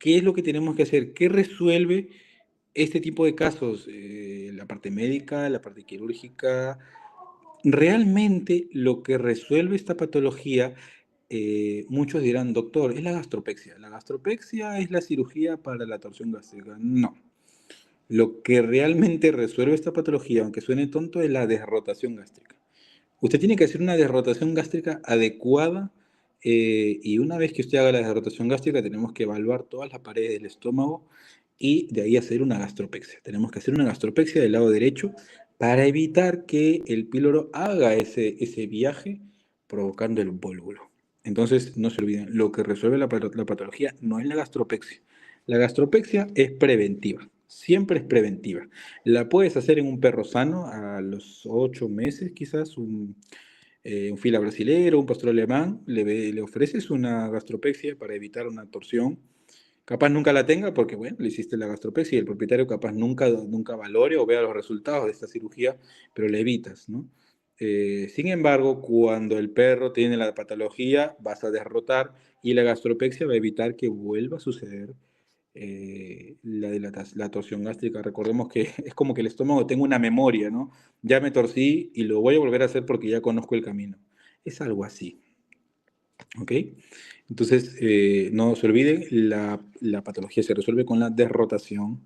¿qué es lo que tenemos que hacer? ¿Qué resuelve este tipo de casos? La parte médica, la parte quirúrgica. Realmente lo que resuelve esta patología, muchos dirán, doctor, es la gastropexia. La gastropexia es la cirugía para la torsión gástrica. No. Lo que realmente resuelve esta patología, aunque suene tonto, es la desrotación gástrica. Usted tiene que hacer una desrotación gástrica adecuada y una vez que usted haga la desrotación gástrica tenemos que evaluar todas las paredes del estómago y de ahí hacer una gastropexia. Tenemos que hacer una gastropexia del lado derecho para evitar que el píloro haga ese viaje provocando el vólvulo. Entonces, no se olviden, lo que resuelve la patología no es la gastropexia. La gastropexia es preventiva, siempre es preventiva. La puedes hacer en un perro sano a los 8 meses, quizás, un fila brasilero, un pastor alemán, le ofreces una gastropexia para evitar una torsión. Capaz nunca la tenga porque, bueno, le hiciste la gastropexia y el propietario capaz nunca valore o vea los resultados de esta cirugía, pero le evitas, ¿no? Sin embargo, cuando el perro tiene la patología, vas a derrotar y la gastropexia va a evitar que vuelva a suceder la torsión gástrica. Recordemos que es como que el estómago tenga una memoria, ¿no? Ya me torcí y lo voy a volver a hacer porque ya conozco el camino. Es algo así, ¿ok? Entonces, no se olviden, la patología se resuelve con la derrotación,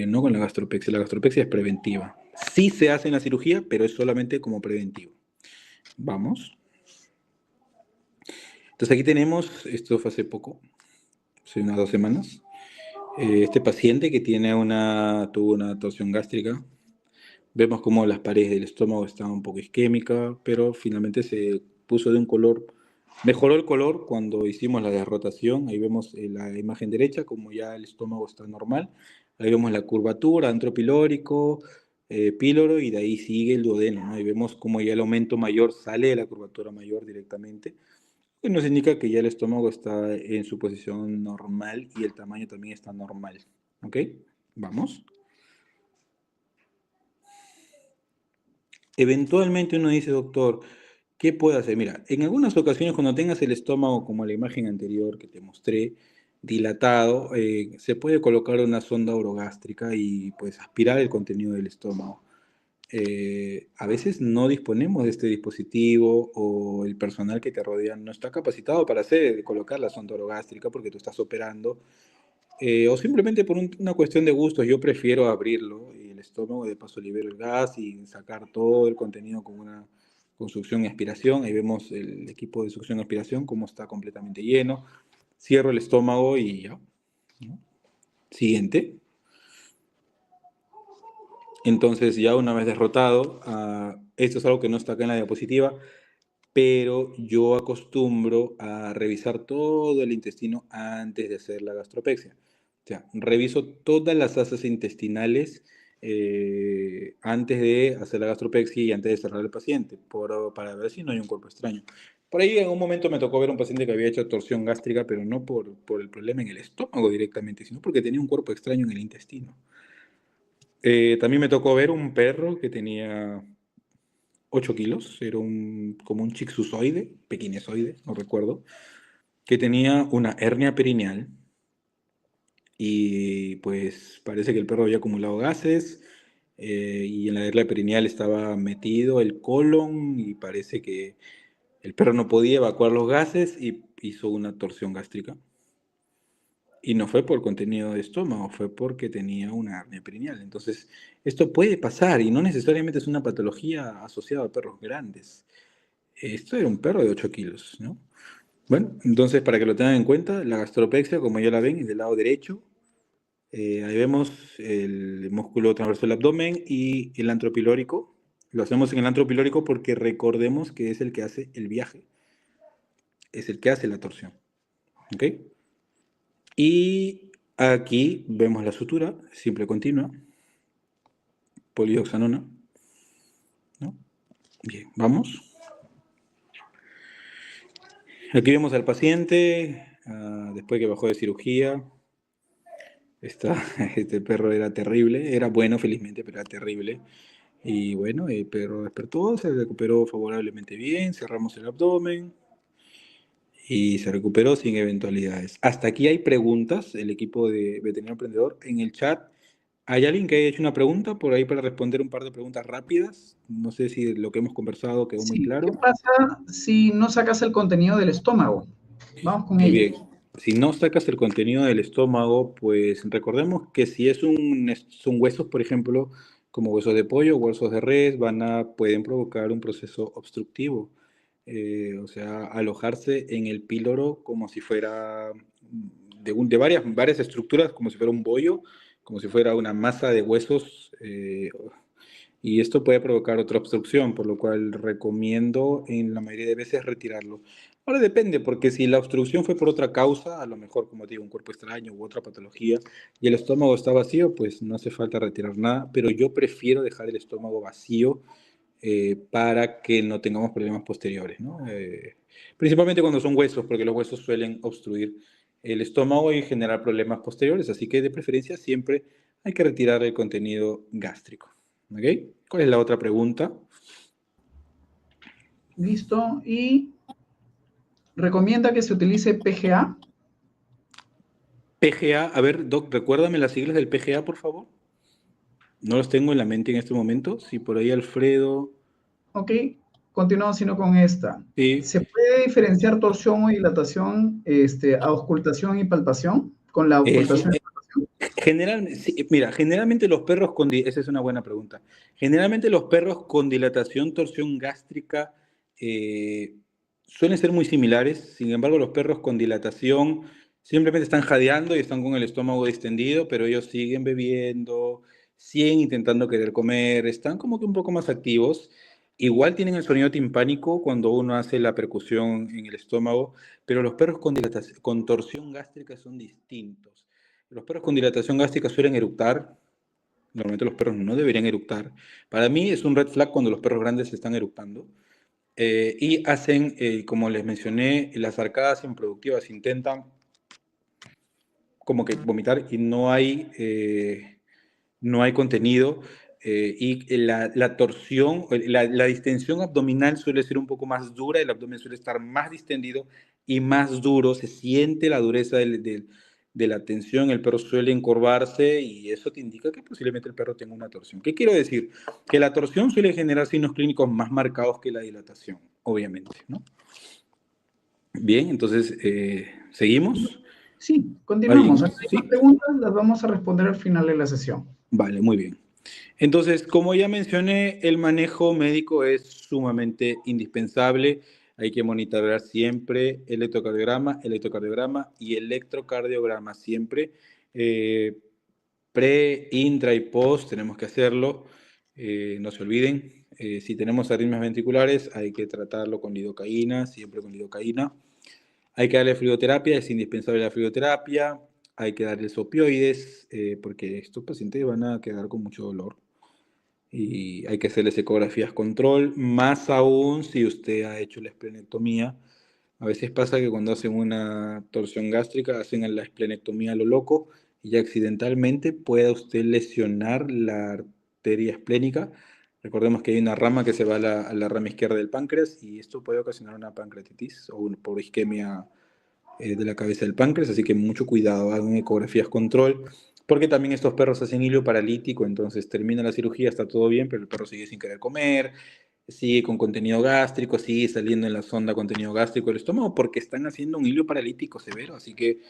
no con la gastropexia. La gastropexia es preventiva. Sí se hace en la cirugía, pero es solamente como preventivo. Vamos. Entonces aquí tenemos, esto fue hace poco, hace unas 2 semanas, este paciente que tuvo una torsión gástrica. Vemos como las paredes del estómago estaban un poco isquémicas, pero finalmente se puso de un color, mejoró el color cuando hicimos la derrotación. Ahí vemos la imagen derecha, como ya el estómago está normal. Ahí vemos la curvatura, antropilórico, píloro, y de ahí sigue el duodeno, ¿no? Ahí vemos como ya el aumento mayor sale de la curvatura mayor directamente. Y nos indica que ya el estómago está en su posición normal y el tamaño también está normal. ¿Ok? Vamos. Eventualmente uno dice, doctor, ¿qué puedo hacer? Mira, en algunas ocasiones cuando tengas el estómago, como la imagen anterior que te mostré, dilatado, se puede colocar una sonda orogástrica y pues aspirar el contenido del estómago. A veces no disponemos de este dispositivo o el personal que te rodea no está capacitado para colocar la sonda orogástrica porque tú estás operando o simplemente por una cuestión de gustos, yo prefiero abrirlo y el estómago, de paso libero el gas y sacar todo el contenido con succión y aspiración. Ahí vemos el equipo de succión y aspiración, cómo está completamente lleno. Cierro el estómago y ya, ¿no? Siguiente. Entonces, ya una vez derrotado, esto es algo que no está acá en la diapositiva, pero yo acostumbro a revisar todo el intestino antes de hacer la gastropexia. O sea, reviso todas las asas intestinales antes de hacer la gastropexia y antes de cerrar el paciente, para ver si no hay un cuerpo extraño. Por ahí en un momento me tocó ver un paciente que había hecho torsión gástrica, pero no por el problema en el estómago directamente, sino porque tenía un cuerpo extraño en el intestino. También me tocó ver un perro que tenía 8 kilos, era como un chixuzoide, pequinezoide, no recuerdo, que tenía una hernia perineal y pues parece que el perro había acumulado gases y en la hernia perineal estaba metido el colon y parece que el perro no podía evacuar los gases y hizo una torsión gástrica. Y no fue por contenido de estómago, fue porque tenía una hernia perineal. Entonces, esto puede pasar y no necesariamente es una patología asociada a perros grandes. Esto era un perro de 8 kilos, ¿no? Bueno, entonces para que lo tengan en cuenta, la gastropexia, como ya la ven, es del lado derecho. Ahí vemos el músculo transversal del abdomen y el antropilórico. Lo hacemos en el antropilórico porque recordemos que es el que hace el viaje, es el que hace la torsión. ¿Ok? Y aquí vemos la sutura, simple continua, polioxanona, ¿no? Bien, vamos. Aquí vemos al paciente, después que bajó de cirugía. Este perro era terrible, era bueno felizmente, pero era terrible. Y bueno, el perro despertó, se recuperó favorablemente bien, cerramos el abdomen y se recuperó sin eventualidades. Hasta aquí hay preguntas, el equipo de Veterinario Emprendedor. En el chat, ¿hay alguien que haya hecho una pregunta por ahí para responder un par de preguntas rápidas? No sé si lo que hemos conversado quedó muy Sí, ¿qué claro. pasa si no sacas el contenido del estómago? Vamos con Muy ello. bien. Si no sacas el contenido del estómago, pues recordemos que si son huesos, por ejemplo, como huesos de pollo, huesos de res, pueden provocar un proceso obstructivo. O sea, alojarse en el píloro como si fuera de varias estructuras, como si fuera un bollo, como si fuera una masa de huesos, y esto puede provocar otra obstrucción, por lo cual recomiendo en la mayoría de veces retirarlo. Ahora depende, porque si la obstrucción fue por otra causa, a lo mejor, como te digo, un cuerpo extraño u otra patología, y el estómago está vacío, pues no hace falta retirar nada, pero yo prefiero dejar el estómago vacío para que no tengamos problemas posteriores, ¿no? Principalmente cuando son huesos, porque los huesos suelen obstruir el estómago y generar problemas posteriores, así que de preferencia siempre hay que retirar el contenido gástrico. ¿Ok? ¿Cuál es la otra pregunta? Listo. Y recomienda que se utilice PGA. PGA, a ver, Doc, recuérdame las siglas del PGA, por favor. No los tengo en la mente en este momento. Si por ahí Alfredo. Ok, continuamos sino con esta. Sí. ¿Se puede diferenciar torsión o dilatación, auscultación y palpación? Con la Sí, auscultación y palpación. sí, mira, generalmente los perros esa es una buena pregunta. Generalmente los perros con dilatación, torsión gástrica eh, suelen ser muy similares. Sin embargo, los perros con dilatación simplemente están jadeando y están con el estómago distendido, pero ellos siguen bebiendo, siguen intentando querer comer, están como que un poco más activos. Igual tienen el sonido timpánico cuando uno hace la percusión en el estómago, pero los perros con torsión gástrica son distintos. Los perros con dilatación gástrica suelen eructar. Normalmente los perros no deberían eructar. Para mí es un red flag cuando los perros grandes están eructando. Y hacen, como les mencioné, las arcadas improductivas. Intentan como que vomitar y no hay contenido. Y la torsión, la distensión abdominal suele ser un poco más dura, el abdomen suele estar más distendido y más duro, se siente la dureza de la tensión, el perro suele encorvarse y eso te indica que posiblemente el perro tenga una torsión. ¿Qué quiero decir? Que la torsión suele generar signos clínicos más marcados que la dilatación, obviamente, ¿no? Bien, entonces, ¿seguimos? Sí, continuamos. ¿Alguien? Acá hay más ¿Sí? preguntas, las vamos a responder al final de la sesión. Vale, muy bien. Entonces, como ya mencioné, el manejo médico es sumamente indispensable. Hay que monitorear siempre electrocardiograma y electrocardiograma siempre. Eh, Pre, intra y post tenemos que hacerlo. No se olviden. Si tenemos arritmias ventriculares, hay que tratarlo con lidocaína, siempre con lidocaína. Hay que darle fluidoterapia, es indispensable la fluidoterapia. Hay que darles opioides, porque estos pacientes van a quedar con mucho dolor y hay que hacerles ecografías control, más aún si usted ha hecho la esplenectomía. A veces pasa que cuando hacen una torsión gástrica hacen la esplenectomía a lo loco y accidentalmente pueda usted lesionar la arteria esplénica. Recordemos que hay una rama que se va a la rama izquierda del páncreas y esto puede ocasionar una pancreatitis o por isquemia de la cabeza del páncreas, así que mucho cuidado, hagan ecografías control, porque también estos perros hacen hilo paralítico, entonces termina la cirugía, está todo bien, pero el perro sigue sin querer comer, sigue con contenido gástrico, sigue saliendo en la sonda contenido gástrico del estómago, porque están haciendo un hilo paralítico severo, así que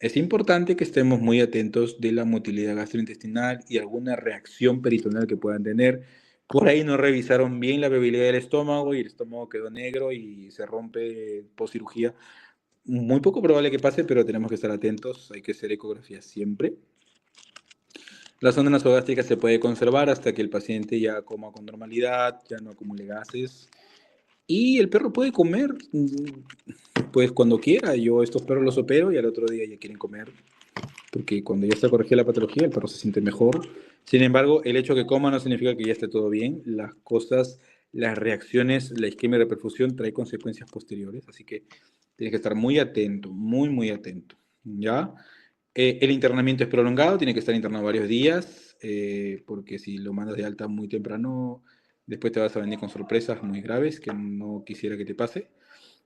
Es importante que estemos muy atentos de la motilidad gastrointestinal y alguna reacción peritoneal que puedan tener. Por ahí no revisaron bien la viabilidad del estómago y el estómago quedó negro y se rompe post cirugía. Muy poco probable que pase, pero tenemos que estar atentos. Hay que hacer ecografía siempre. La sonda nasogástrica se puede conservar hasta que el paciente ya coma con normalidad, ya no acumule gases. Y el perro puede comer, pues cuando quiera. Yo estos perros los opero y al otro día ya quieren comer, porque cuando ya está corregida la patología, el perro se siente mejor. Sin embargo, el hecho de que coma no significa que ya esté todo bien. Las cosas, las reacciones, la isquemia de reperfusión trae consecuencias posteriores, así que tienes que estar muy atento, muy, muy atento. ¿Ya? El internamiento es prolongado, tiene que estar internado varios días, porque si lo mandas de alta muy temprano, después te vas a venir con sorpresas muy graves que no quisiera que te pase.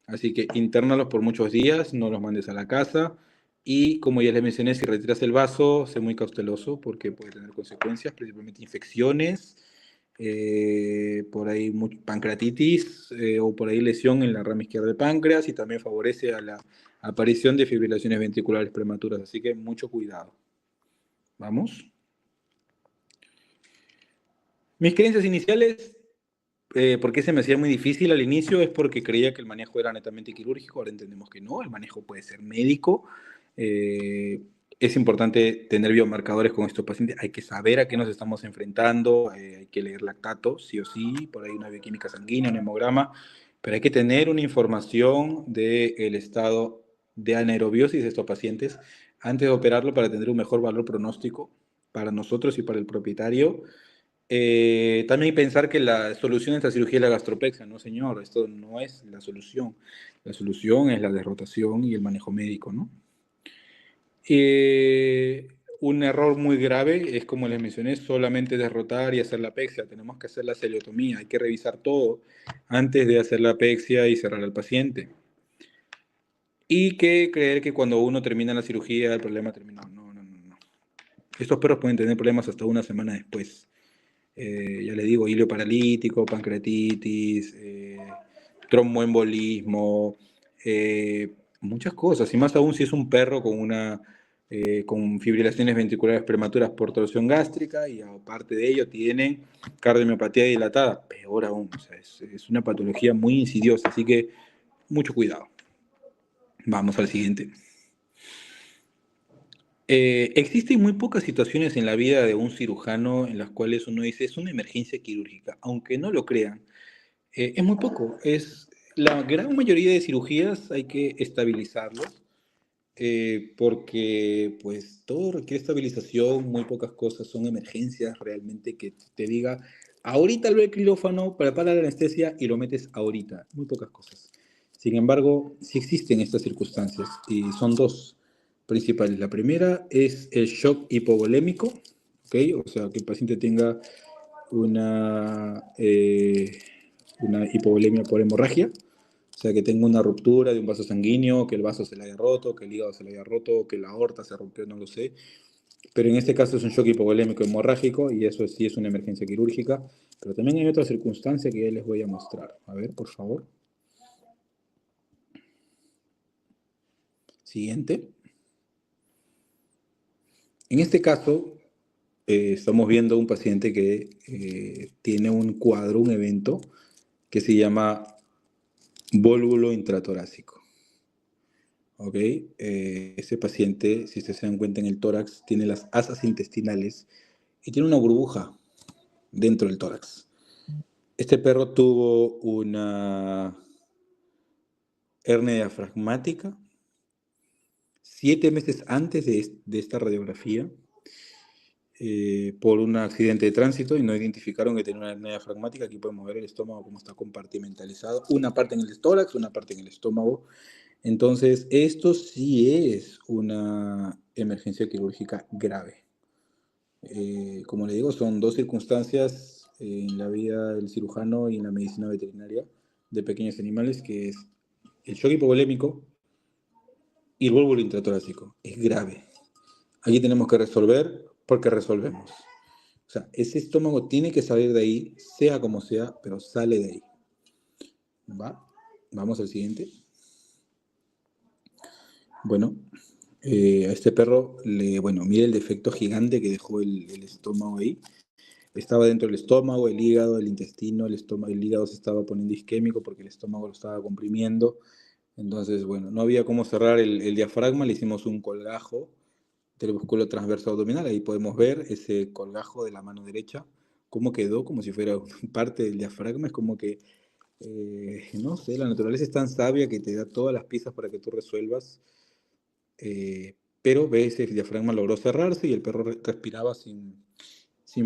Así que internalos por muchos días, no los mandes a la casa. Y como ya les mencioné, si retiras el vaso, sé muy cauteloso porque puede tener consecuencias, principalmente infecciones, por ahí pancreatitis, o por ahí lesión en la rama izquierda del páncreas, y también favorece a la aparición de fibrilaciones ventriculares prematuras. Así que mucho cuidado. ¿Vamos? Mis creencias iniciales, ¿por qué se me hacía muy difícil al inicio? Es porque creía que el manejo era netamente quirúrgico. Ahora entendemos que no, el manejo puede ser médico. Eh, es importante tener biomarcadores con estos pacientes. Hay que saber a qué nos estamos enfrentando. Hay que leer lactato, sí o sí. Por ahí una bioquímica sanguínea, un hemograma. Pero hay que tener una información del estado de anaerobiosis de estos pacientes antes de operarlo para tener un mejor valor pronóstico para nosotros y para el propietario. También pensar que la solución de esta cirugía es la gastropexia. No, señor, esto no es la solución. La solución es la derrotación y el manejo médico, ¿no? Eh, un error muy grave es, como les mencioné, solamente derrotar y hacer la apexia. Tenemos que hacer la celiotomía. Hay que revisar todo antes de hacer la apexia y cerrar al paciente. Y que creer que cuando uno termina la cirugía el problema terminó. No, no, no, no. Estos perros pueden tener problemas hasta una semana después. Ya les digo, hilio paralítico, pancreatitis, tromboembolismo, muchas cosas. Y más aún si es un perro con fibrilaciones ventriculares prematuras por torsión gástrica y aparte de ello tiene cardiomiopatía dilatada, peor aún. O sea, es una patología muy insidiosa, así que mucho cuidado. Vamos al siguiente. Existen muy pocas situaciones en la vida de un cirujano en las cuales uno dice es una emergencia quirúrgica, aunque no lo crean. Es muy poco. Es la gran mayoría de cirugías hay que estabilizarlos, porque pues todo requiere estabilización, muy pocas cosas son emergencias realmente que te diga ahorita lo del quirófano, prepara la anestesia y lo metes ahorita. Muy pocas cosas. Sin embargo, sí existen estas circunstancias y son dos principales. La primera es el shock hipovolémico, ¿ok? O sea, que el paciente tenga una hipovolemia por hemorragia, o sea, que tenga una ruptura de un vaso sanguíneo, que el vaso se le haya roto, que el hígado se le haya roto, que la aorta se rompió, no lo sé. Pero en este caso es un shock hipovolémico hemorrágico y eso sí es una emergencia quirúrgica. Pero también hay otra circunstancia que ya les voy a mostrar. A ver, por favor. Siguiente. En este caso, estamos viendo un paciente que tiene un cuadro, un evento que se llama vólvulo intratorácico. ¿Ok? Ese paciente, si ustedes se dan cuenta en el tórax, tiene las asas intestinales y tiene una burbuja dentro del tórax. Este perro tuvo una hernia diafragmática 7 meses antes de esta radiografía, por un accidente de tránsito y no identificaron que tenía una hernia diafragmática. Aquí podemos ver el estómago cómo está compartimentalizado, una parte en el tórax, una parte en el estómago. Entonces, esto sí es una emergencia quirúrgica grave. Como le digo, son dos circunstancias en la vida del cirujano y en la medicina veterinaria de pequeños animales, que es el shock hipovolémico y el vólvulo intratorácico. Es grave. Aquí tenemos que resolver porque resolvemos. O sea, ese estómago tiene que salir de ahí, sea como sea, pero sale de ahí. ¿Va? Vamos al siguiente. Bueno, A este perro bueno, mire el defecto gigante que dejó el estómago ahí. Estaba dentro del estómago, el hígado, el intestino, el estómago, el hígado se estaba poniendo isquémico porque el estómago lo estaba comprimiendo. Entonces, bueno, no había cómo cerrar el diafragma, le hicimos un colgajo del músculo transverso abdominal. Ahí podemos ver ese colgajo de la mano derecha, cómo quedó, como si fuera parte del diafragma. Es como que, no sé, la naturaleza es tan sabia que te da todas las piezas para que tú resuelvas. Pero ves, el diafragma logró cerrarse y el perro respiraba sin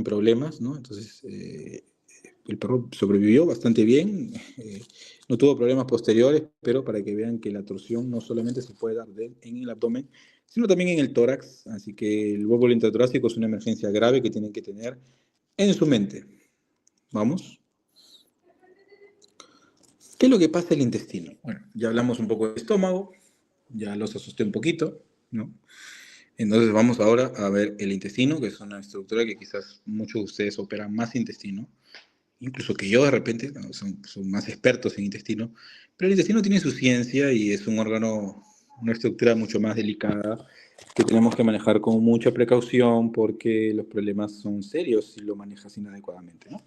problemas, ¿no? Entonces, el perro sobrevivió bastante bien, no tuvo problemas posteriores, pero para que vean que la torsión no solamente se puede dar en el abdomen, sino también en el tórax. Así que el bulbo intratorácico es una emergencia grave que tienen que tener en su mente. Vamos. ¿Qué es lo que pasa en el intestino? Bueno, ya hablamos un poco del estómago, ya los asusté un poquito, ¿no? Entonces vamos ahora a ver el intestino, que es una estructura que quizás muchos de ustedes operan más intestino, incluso que yo de repente, ¿no? son más expertos en intestino, pero el intestino tiene su ciencia y es un órgano, una estructura mucho más delicada que tenemos que manejar con mucha precaución porque los problemas son serios si lo manejas inadecuadamente, ¿no?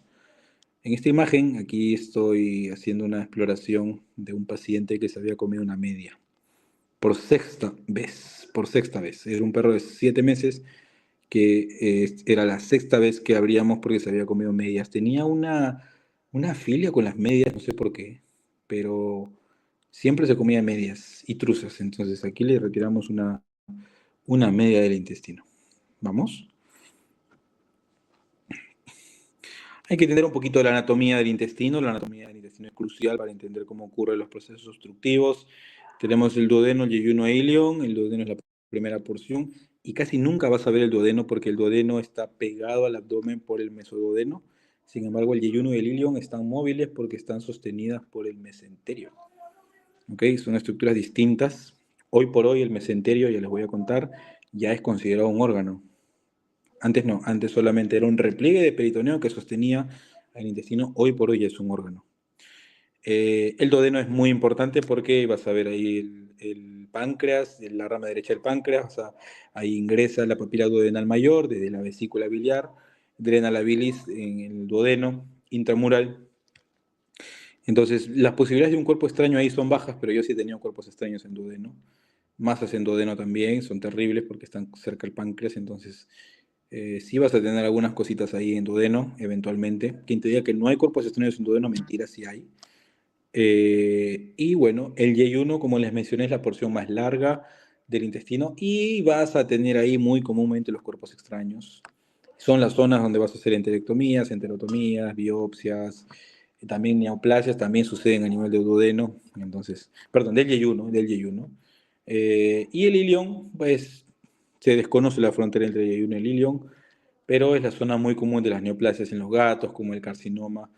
En esta imagen, aquí estoy haciendo una exploración de un paciente que se había comido una media por sexta vez, por sexta vez. Era un perro de 7 meses que era la sexta vez que abríamos porque se había comido medias. Tenía una filia con las medias, no sé por qué, pero siempre se comía medias y truzas. Entonces aquí le retiramos una media del intestino. ¿Vamos? Hay que entender un poquito de la anatomía del intestino. La anatomía del intestino es crucial para entender cómo ocurren los procesos obstructivos. Tenemos el duodeno, el yeyuno e ilion. El duodeno es la primera porción y casi nunca vas a ver el duodeno porque el duodeno está pegado al abdomen por el mesoduodeno. Sin embargo, el yeyuno y el ilion están móviles porque están sostenidas por el mesenterio. ¿Ok? Son estructuras distintas. Hoy por hoy el mesenterio, ya les voy a contar, ya es considerado un órgano. Antes no, antes solamente era un repliegue de peritoneo que sostenía el intestino. Hoy por hoy es un órgano. El duodeno es muy importante porque vas a ver ahí el páncreas, la rama derecha del páncreas, o sea, ahí ingresa la papila duodenal mayor desde la vesícula biliar, drena la bilis en el duodeno intramural. Entonces, las posibilidades de un cuerpo extraño ahí son bajas, pero yo sí he tenido cuerpos extraños en duodeno. Masas en duodeno también, son terribles porque están cerca del páncreas, entonces sí vas a tener algunas cositas ahí en duodeno, eventualmente. Quien te diga que no hay cuerpos extraños en duodeno, mentira, sí hay. Y bueno, el yeyuno, como les mencioné, es la porción más larga del intestino y vas a tener ahí muy comúnmente los cuerpos extraños. Son las zonas donde vas a hacer enterectomías, enterotomías, biopsias, también neoplasias, también suceden a nivel de duodeno, entonces, perdón, del yeyuno. Y el ilion, pues se desconoce la frontera entre el yeyuno y el ilion, pero es la zona muy común de las neoplasias en los gatos, como el carcinoma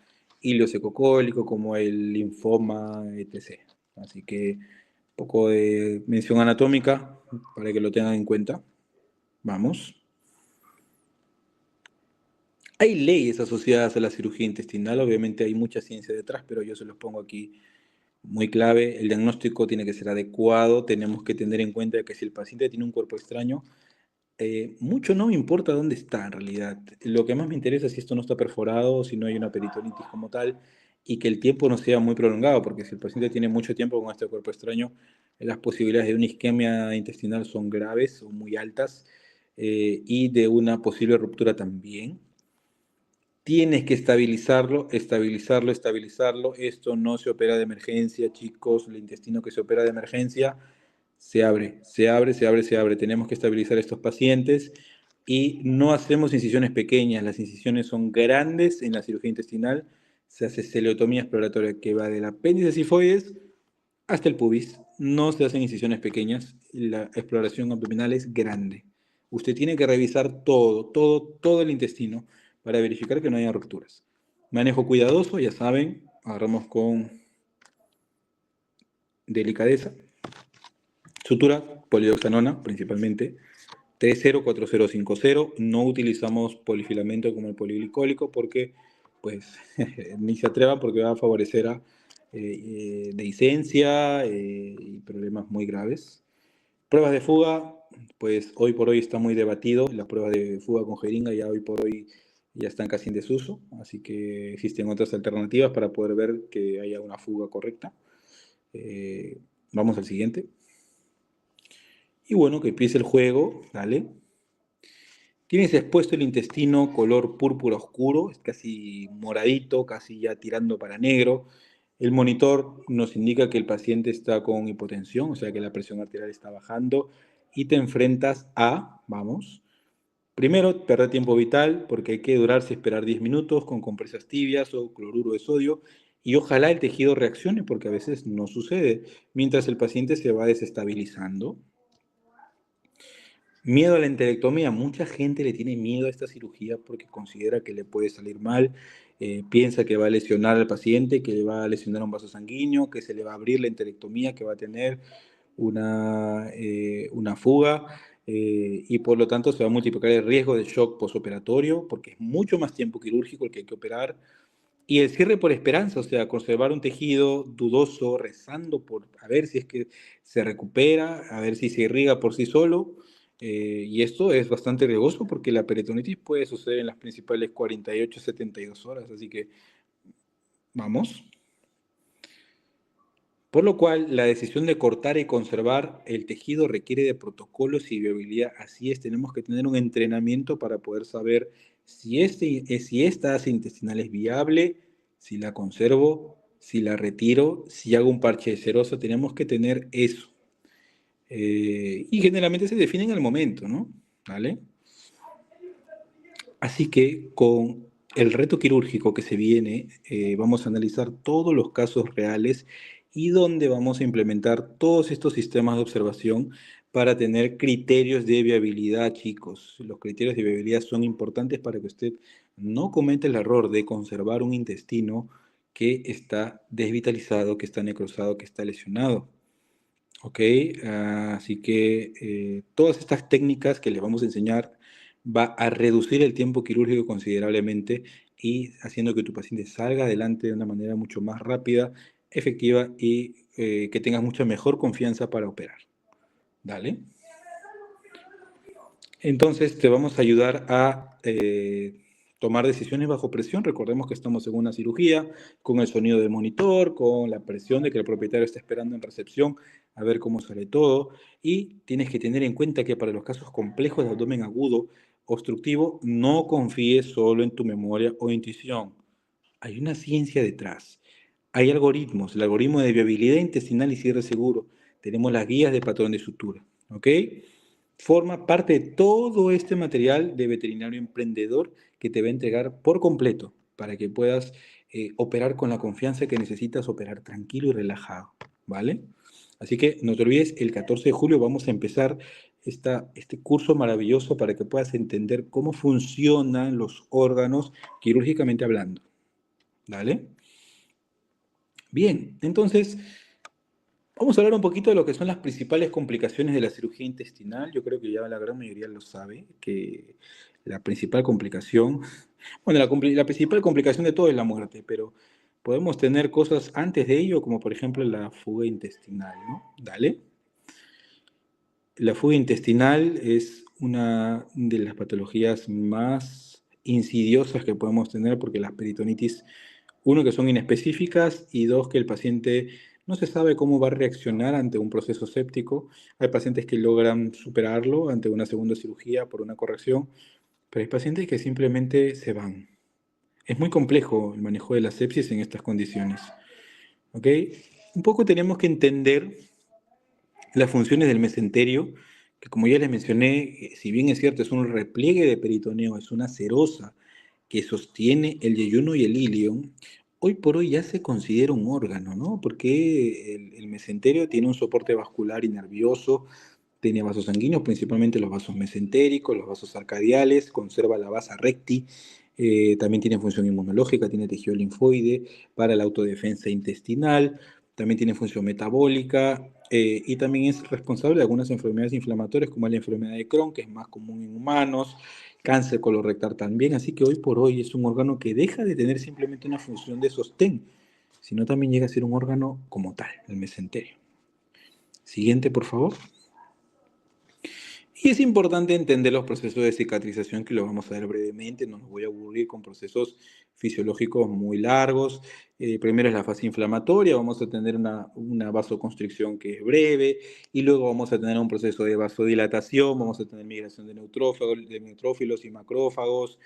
ileocecocólico, como el linfoma, etc. Así que un poco de mención anatómica para que lo tengan en cuenta. Vamos. Hay leyes asociadas a la cirugía intestinal, obviamente hay mucha ciencia detrás, pero yo se los pongo aquí muy clave. El diagnóstico tiene que ser adecuado, tenemos que tener en cuenta que si el paciente tiene un cuerpo extraño, mucho no me importa dónde está en realidad. Lo que más me interesa es si esto no está perforado, si no hay una peritonitis como tal, y que el tiempo no sea muy prolongado, porque si el paciente tiene mucho tiempo con este cuerpo extraño, las posibilidades de una isquemia intestinal son graves, son muy altas, y de una posible ruptura también. Tienes que estabilizarlo, estabilizarlo, estabilizarlo. Esto no se opera de emergencia, chicos. El intestino que se opera de emergencia se abre, se abre, se abre, se abre. Tenemos que estabilizar a estos pacientes y no hacemos incisiones pequeñas. Las incisiones son grandes en la cirugía intestinal. Se hace celeotomía exploratoria que va del apéndice sifoides hasta el pubis. No se hacen incisiones pequeñas. La exploración abdominal es grande. Usted tiene que revisar todo, todo, todo el intestino para verificar que no haya rupturas. Manejo cuidadoso, ya saben, agarramos con delicadeza. Sutura polidoxanona principalmente. 304050. No utilizamos polifilamento como el poliglicólico porque, pues, ni se atrevan porque va a favorecer a dehiscencia y problemas muy graves. Pruebas de fuga, pues hoy por hoy está muy debatido. Las pruebas de fuga con jeringa ya hoy por hoy ya están casi en desuso, así que existen otras alternativas para poder ver que haya una fuga correcta. Eh, Vamos al siguiente. Y bueno, que empiece el juego, dale. Tienes expuesto el intestino color púrpura oscuro, es casi moradito, casi ya tirando para negro. El monitor nos indica que el paciente está con hipotensión, o sea que la presión arterial está bajando y te enfrentas a, vamos, primero, perder tiempo vital porque hay que durarse esperar 10 minutos con compresas tibias o cloruro de sodio y ojalá el tejido reaccione porque a veces no sucede mientras el paciente se va desestabilizando. Miedo a la enterectomía. Mucha gente le tiene miedo a esta cirugía porque considera que le puede salir mal, piensa que va a lesionar al paciente, que le va a lesionar un vaso sanguíneo, que se le va a abrir la enterectomía, que va a tener una fuga y por lo tanto se va a multiplicar el riesgo de shock postoperatorio porque es mucho más tiempo quirúrgico el que hay que operar. Y el cierre por esperanza, o sea, conservar un tejido dudoso, rezando por a ver si es que se recupera, a ver si se irriga por sí solo. Y esto es bastante riesgoso porque la peritonitis puede suceder en las principales 48 a 72 horas, así que vamos. Por lo cual, la decisión de cortar y conservar el tejido requiere de protocolos y viabilidad. Así es, tenemos que tener un entrenamiento para poder saber si esta asa intestinal es viable, si la conservo, si la retiro, si hago un parche de serosa. Tenemos que tener eso. Y generalmente se define en el momento, ¿no? ¿Vale? Así que con el reto quirúrgico que se viene, vamos a analizar todos los casos reales y donde vamos a implementar todos estos sistemas de observación para tener criterios de viabilidad, chicos. Los criterios de viabilidad son importantes para que usted no cometa el error de conservar un intestino que está desvitalizado, que está necrosado, que está lesionado. ¿Ok? Así que todas estas técnicas que les vamos a enseñar va a reducir el tiempo quirúrgico considerablemente y haciendo que tu paciente salga adelante de una manera mucho más rápida, efectiva y que tengas mucha mejor confianza para operar. ¿Dale? Entonces te vamos a ayudar a tomar decisiones bajo presión. Recordemos que estamos en una cirugía, con el sonido del monitor, con la presión de que el propietario está esperando en recepción a ver cómo sale todo. Y tienes que tener en cuenta que para los casos complejos de abdomen agudo obstructivo, no confíes solo en tu memoria o intuición. Hay una ciencia detrás. Hay algoritmos, el algoritmo de viabilidad intestinal y cierre seguro. Tenemos las guías de patrón de sutura. ¿Ok? Forma parte de todo este material de veterinario emprendedor que te va a entregar por completo para que puedas operar con la confianza que necesitas, operar tranquilo y relajado, ¿vale? Así que no te olvides, el 14 de julio vamos a empezar este curso maravilloso para que puedas entender cómo funcionan los órganos quirúrgicamente hablando, ¿vale? Bien, entonces vamos a hablar un poquito de lo que son las principales complicaciones de la cirugía intestinal. Yo creo que ya la gran mayoría lo sabe, que la principal complicación, bueno, la principal complicación de todo es la muerte, pero podemos tener cosas antes de ello, como por ejemplo la fuga intestinal, ¿no? Dale. La fuga intestinal es una de las patologías más insidiosas que podemos tener porque las peritonitis, uno, que son inespecíficas y dos, que el paciente no se sabe cómo va a reaccionar ante un proceso séptico. Hay pacientes que logran superarlo ante una segunda cirugía por una corrección, pero hay pacientes que simplemente se van. Es muy complejo el manejo de la sepsis en estas condiciones. ¿Ok? Un poco tenemos que entender las funciones del mesenterio, que como ya les mencioné, si bien es cierto, es un repliegue de peritoneo, es una serosa que sostiene el yeyuno y el ilion, hoy por hoy ya se considera un órgano, ¿no? Porque el mesenterio tiene un soporte vascular y nervioso, tiene vasos sanguíneos, principalmente los vasos mesentéricos, los vasos arcadiales, conserva la vasa recti, también tiene función inmunológica, tiene tejido linfoide para la autodefensa intestinal, también tiene función metabólica y también es responsable de algunas enfermedades inflamatorias como la enfermedad de Crohn, que es más común en humanos, cáncer colorectal también, así que hoy por hoy es un órgano que deja de tener simplemente una función de sostén, sino también llega a ser un órgano como tal, el mesenterio. Siguiente, por favor. Y es importante entender los procesos de cicatrización que los vamos a ver brevemente, no nos voy a aburrir con procesos fisiológicos muy largos. Primero es la fase inflamatoria, vamos a tener una vasoconstricción que es breve y luego vamos a tener un proceso de vasodilatación, vamos a tener migración de neutrófilos y macrófagos,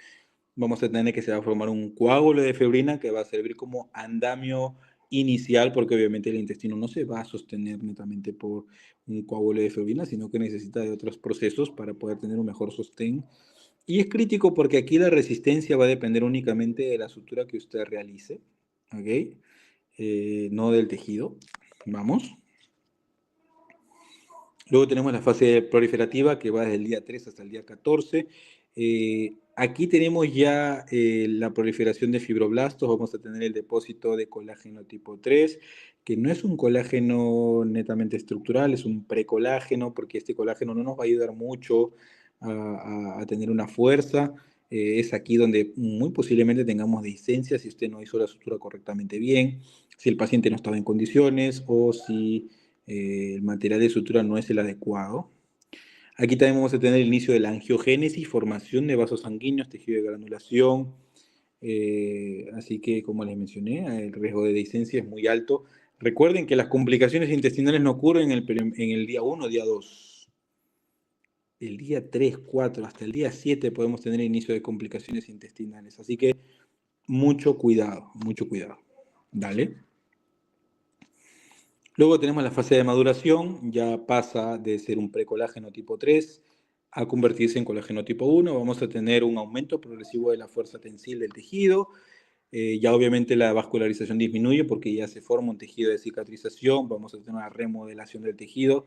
vamos a tener que se va a formar un coágulo de fibrina que va a servir como andamio inicial, porque obviamente el intestino no se va a sostener netamente por un coágulo de fibrina, sino que necesita de otros procesos para poder tener un mejor sostén. Y es crítico porque aquí la resistencia va a depender únicamente de la sutura que usted realice, ¿ok? No del tejido. Vamos. Luego tenemos la fase proliferativa que va desde el día 3 hasta el día 14. Aquí tenemos ya la proliferación de fibroblastos, vamos a tener el depósito de colágeno tipo 3, que no es un colágeno netamente estructural, es un precolágeno, porque este colágeno no nos va a ayudar mucho a tener una fuerza. Es aquí donde muy posiblemente tengamos discencia si usted no hizo la sutura correctamente bien, si el paciente no estaba en condiciones o si el material de sutura no es el adecuado. Aquí también vamos a tener el inicio de la angiogénesis, formación de vasos sanguíneos, tejido de granulación. Así que, como les mencioné, el riesgo de discencia es muy alto. Recuerden que las complicaciones intestinales no ocurren en el día 1, día 2. El día 3, 4, hasta el día 7 podemos tener inicio de complicaciones intestinales. Así que mucho cuidado, mucho cuidado. Dale. Luego tenemos la fase de maduración, ya pasa de ser un precolágeno tipo 3 a convertirse en colágeno tipo 1. Vamos a tener un aumento progresivo de la fuerza tensil del tejido. Ya obviamente la vascularización disminuye porque ya se forma un tejido de cicatrización. Vamos a tener una remodelación del tejido.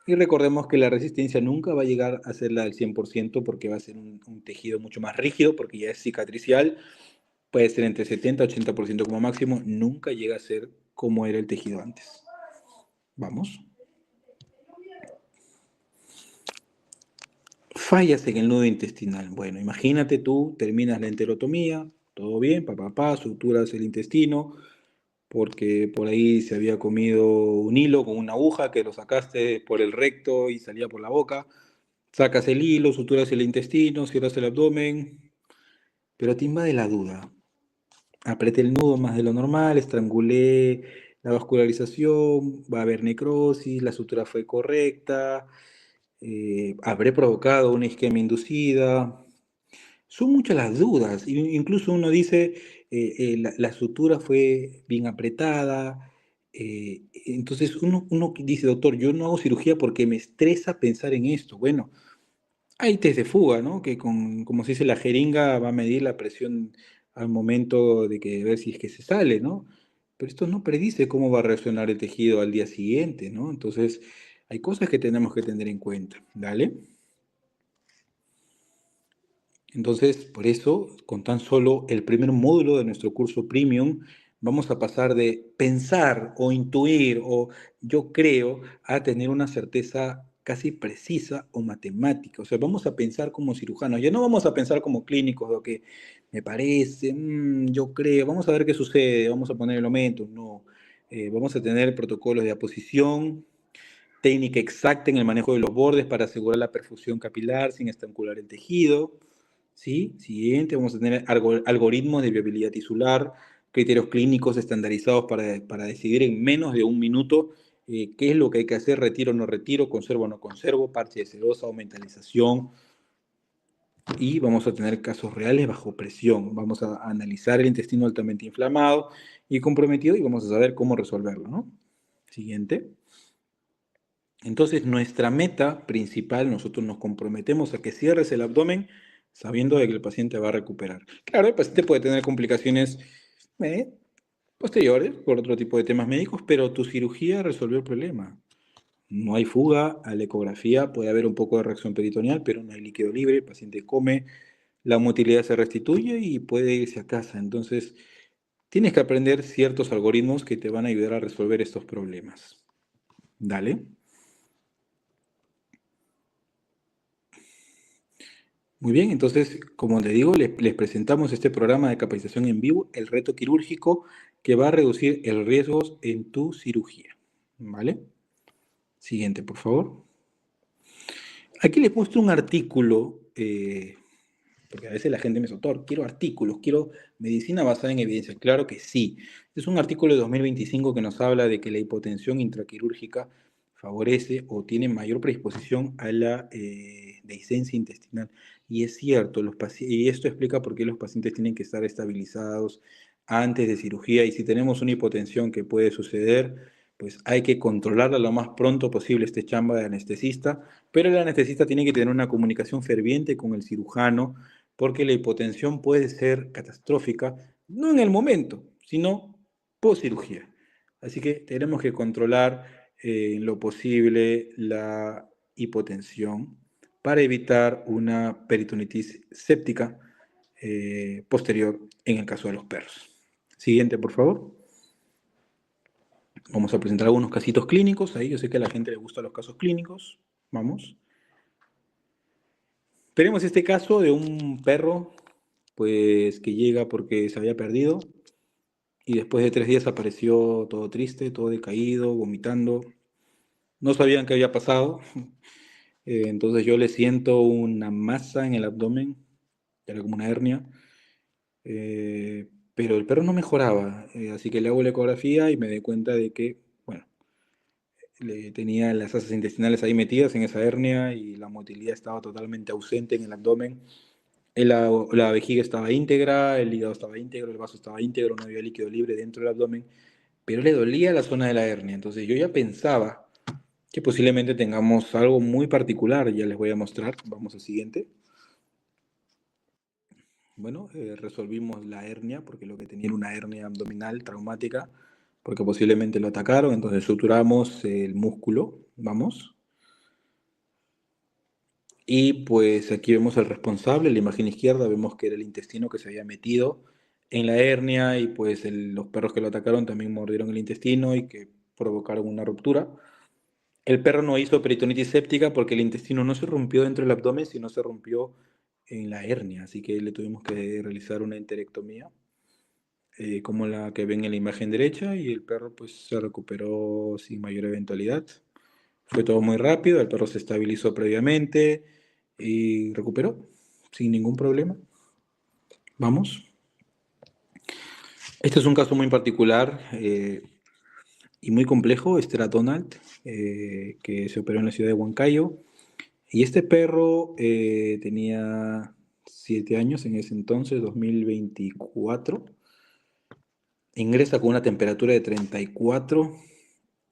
Y recordemos que la resistencia nunca va a llegar a ser la del 100% porque va a ser un tejido mucho más rígido porque ya es cicatricial. Puede ser entre 70 y 80% como máximo. Nunca llega a ser como era el tejido antes. Vamos. Fallas en el nudo intestinal. Bueno, imagínate tú, terminas la enterotomía, todo bien, suturas el intestino, porque por ahí se había comido un hilo con una aguja que lo sacaste por el recto y salía por la boca. Sacas el hilo, suturas el intestino, cierras el abdomen, pero te invade la duda. Apreté el nudo más de lo normal, estrangulé la vascularización, va a haber necrosis, la sutura fue correcta, habré provocado una isquemia inducida. Son muchas las dudas. Incluso uno dice, la sutura fue bien apretada. Entonces uno dice, doctor, yo no hago cirugía porque me estresa pensar en esto. Bueno, hay test de fuga, ¿no? Que como se dice, la jeringa va a medir la presión al momento de que ver si es que se sale, ¿no? Pero esto no predice cómo va a reaccionar el tejido al día siguiente, ¿no? Entonces, hay cosas que tenemos que tener en cuenta. ¿Dale? Entonces, por eso, con tan solo el primer módulo de nuestro curso premium, vamos a pasar de pensar o intuir o yo creo a tener una certeza casi precisa o matemática. O sea, vamos a pensar como cirujanos. Ya no vamos a pensar como clínicos, lo que me parece, yo creo, vamos a ver qué sucede, vamos a poner el aumento. No. Vamos a tener protocolos de aposición, técnica exacta en el manejo de los bordes para asegurar la perfusión capilar sin estrangular el tejido. ¿Sí? Siguiente, vamos a tener algoritmos de viabilidad tisular, criterios clínicos estandarizados para decidir en menos de un minuto qué es lo que hay que hacer, retiro o no retiro, conservo o no conservo, parche de sedosa o mentalización. Y vamos a tener casos reales bajo presión. Vamos a analizar el intestino altamente inflamado y comprometido y vamos a saber cómo resolverlo, ¿no? Siguiente. Entonces, nuestra meta principal, nosotros nos comprometemos a que cierres el abdomen sabiendo de que el paciente va a recuperar. Claro, el paciente puede tener complicaciones posteriores por otro tipo de temas médicos, pero tu cirugía resolvió el problema. No hay fuga, a la ecografía puede haber un poco de reacción peritoneal, pero no hay líquido libre, el paciente come, la motilidad se restituye y puede irse a casa. Entonces, tienes que aprender ciertos algoritmos que te van a ayudar a resolver estos problemas. Dale. Muy bien, entonces, como le digo, les presentamos este programa de capacitación en vivo, el reto quirúrgico, que va a reducir el riesgo en tu cirugía. ¿Vale? Siguiente, por favor. Aquí les muestro un artículo, porque a veces la gente me dice, doctor, quiero artículos, quiero medicina basada en evidencia. Claro que sí. Es un artículo de 2025 que nos habla de que la hipotensión intraquirúrgica favorece o tiene mayor predisposición a la dehiscencia intestinal. Y es cierto, y esto explica por qué los pacientes tienen que estar estabilizados antes de cirugía. Y si tenemos una hipotensión que puede suceder, pues hay que controlarla lo más pronto posible, este chamba de anestesista, pero el anestesista tiene que tener una comunicación ferviente con el cirujano, porque la hipotensión puede ser catastrófica, no en el momento, sino post cirugía. Así que tenemos que controlar en lo posible la hipotensión para evitar una peritonitis séptica posterior en el caso de los perros. Siguiente, por favor. Vamos a presentar algunos casitos clínicos. Ahí yo sé que a la gente le gustan los casos clínicos. Vamos. Tenemos este caso de un perro, pues que llega porque se había perdido y después de 3 días apareció todo triste, todo decaído, vomitando. No sabían qué había pasado. Entonces yo le siento una masa en el abdomen, era como una hernia, pero el perro no mejoraba. Así que le hago la ecografía y me doy cuenta de que, bueno, tenía las asas intestinales ahí metidas en esa hernia y la motilidad estaba totalmente ausente en el abdomen. La vejiga estaba íntegra, el hígado estaba íntegro, el vaso estaba íntegro, no había líquido libre dentro del abdomen, pero le dolía la zona de la hernia. Entonces yo ya pensaba que posiblemente tengamos algo muy particular, ya les voy a mostrar. Vamos al siguiente. Bueno, resolvimos la hernia, porque lo que tenía era una hernia abdominal traumática, porque posiblemente lo atacaron, entonces suturamos el músculo, vamos. Y pues aquí vemos al responsable, en la imagen izquierda vemos que era el intestino que se había metido en la hernia y pues los perros que lo atacaron también mordieron el intestino y que provocaron una ruptura. El perro no hizo peritonitis séptica porque el intestino no se rompió dentro del abdomen, sino se rompió en la hernia, así que le tuvimos que realizar una enterectomía, como la que ven en la imagen derecha, y el perro pues se recuperó sin mayor eventualidad. Fue todo muy rápido, el perro se estabilizó previamente y recuperó sin ningún problema. Vamos. Este es un caso muy particular y muy complejo. Este era Donald, que se operó en la ciudad de Huancayo. Y este perro tenía 7 años en ese entonces, 2024. Ingresa con una temperatura de 34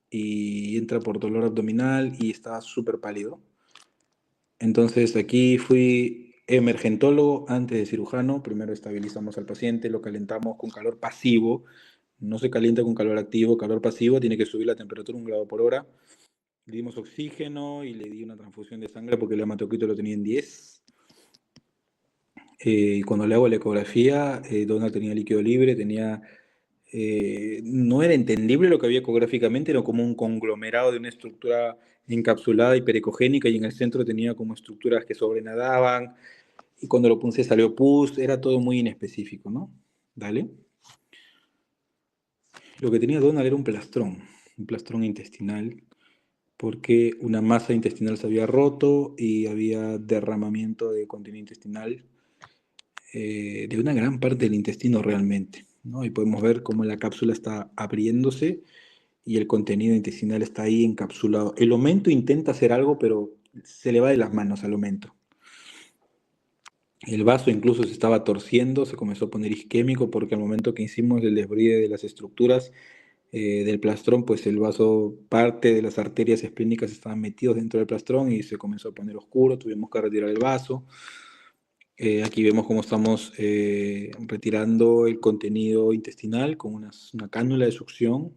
y entra por dolor abdominal y estaba súper pálido. Entonces aquí fui emergentólogo antes de cirujano. Primero estabilizamos al paciente, lo calentamos con calor pasivo. No se calienta con calor activo, calor pasivo, tiene que subir la temperatura 1 grado por hora. Le dimos oxígeno y le di una transfusión de sangre porque el hematocrito lo tenía en 10. Cuando le hago la ecografía, Donald tenía líquido libre, no era entendible lo que había ecográficamente, era como un conglomerado de una estructura encapsulada y pericogénica, y en el centro tenía como estructuras que sobrenadaban, y cuando lo punce salió pus, era todo muy inespecífico, ¿no? Dale. Lo que tenía Donald era un plastrón intestinal, porque una masa intestinal se había roto y había derramamiento de contenido intestinal de una gran parte del intestino realmente, ¿no? Y podemos ver cómo la cápsula está abriéndose y el contenido intestinal está ahí encapsulado. El omento intenta hacer algo, pero se le va de las manos al omento. El vaso incluso se estaba torciendo, se comenzó a poner isquémico porque al momento que hicimos el desbride de las estructuras del plastrón, pues el vaso, parte de las arterias esplénicas estaban metidos dentro del plastrón y se comenzó a poner oscuro, tuvimos que retirar el vaso. Aquí vemos cómo estamos retirando el contenido intestinal con una cánula de succión.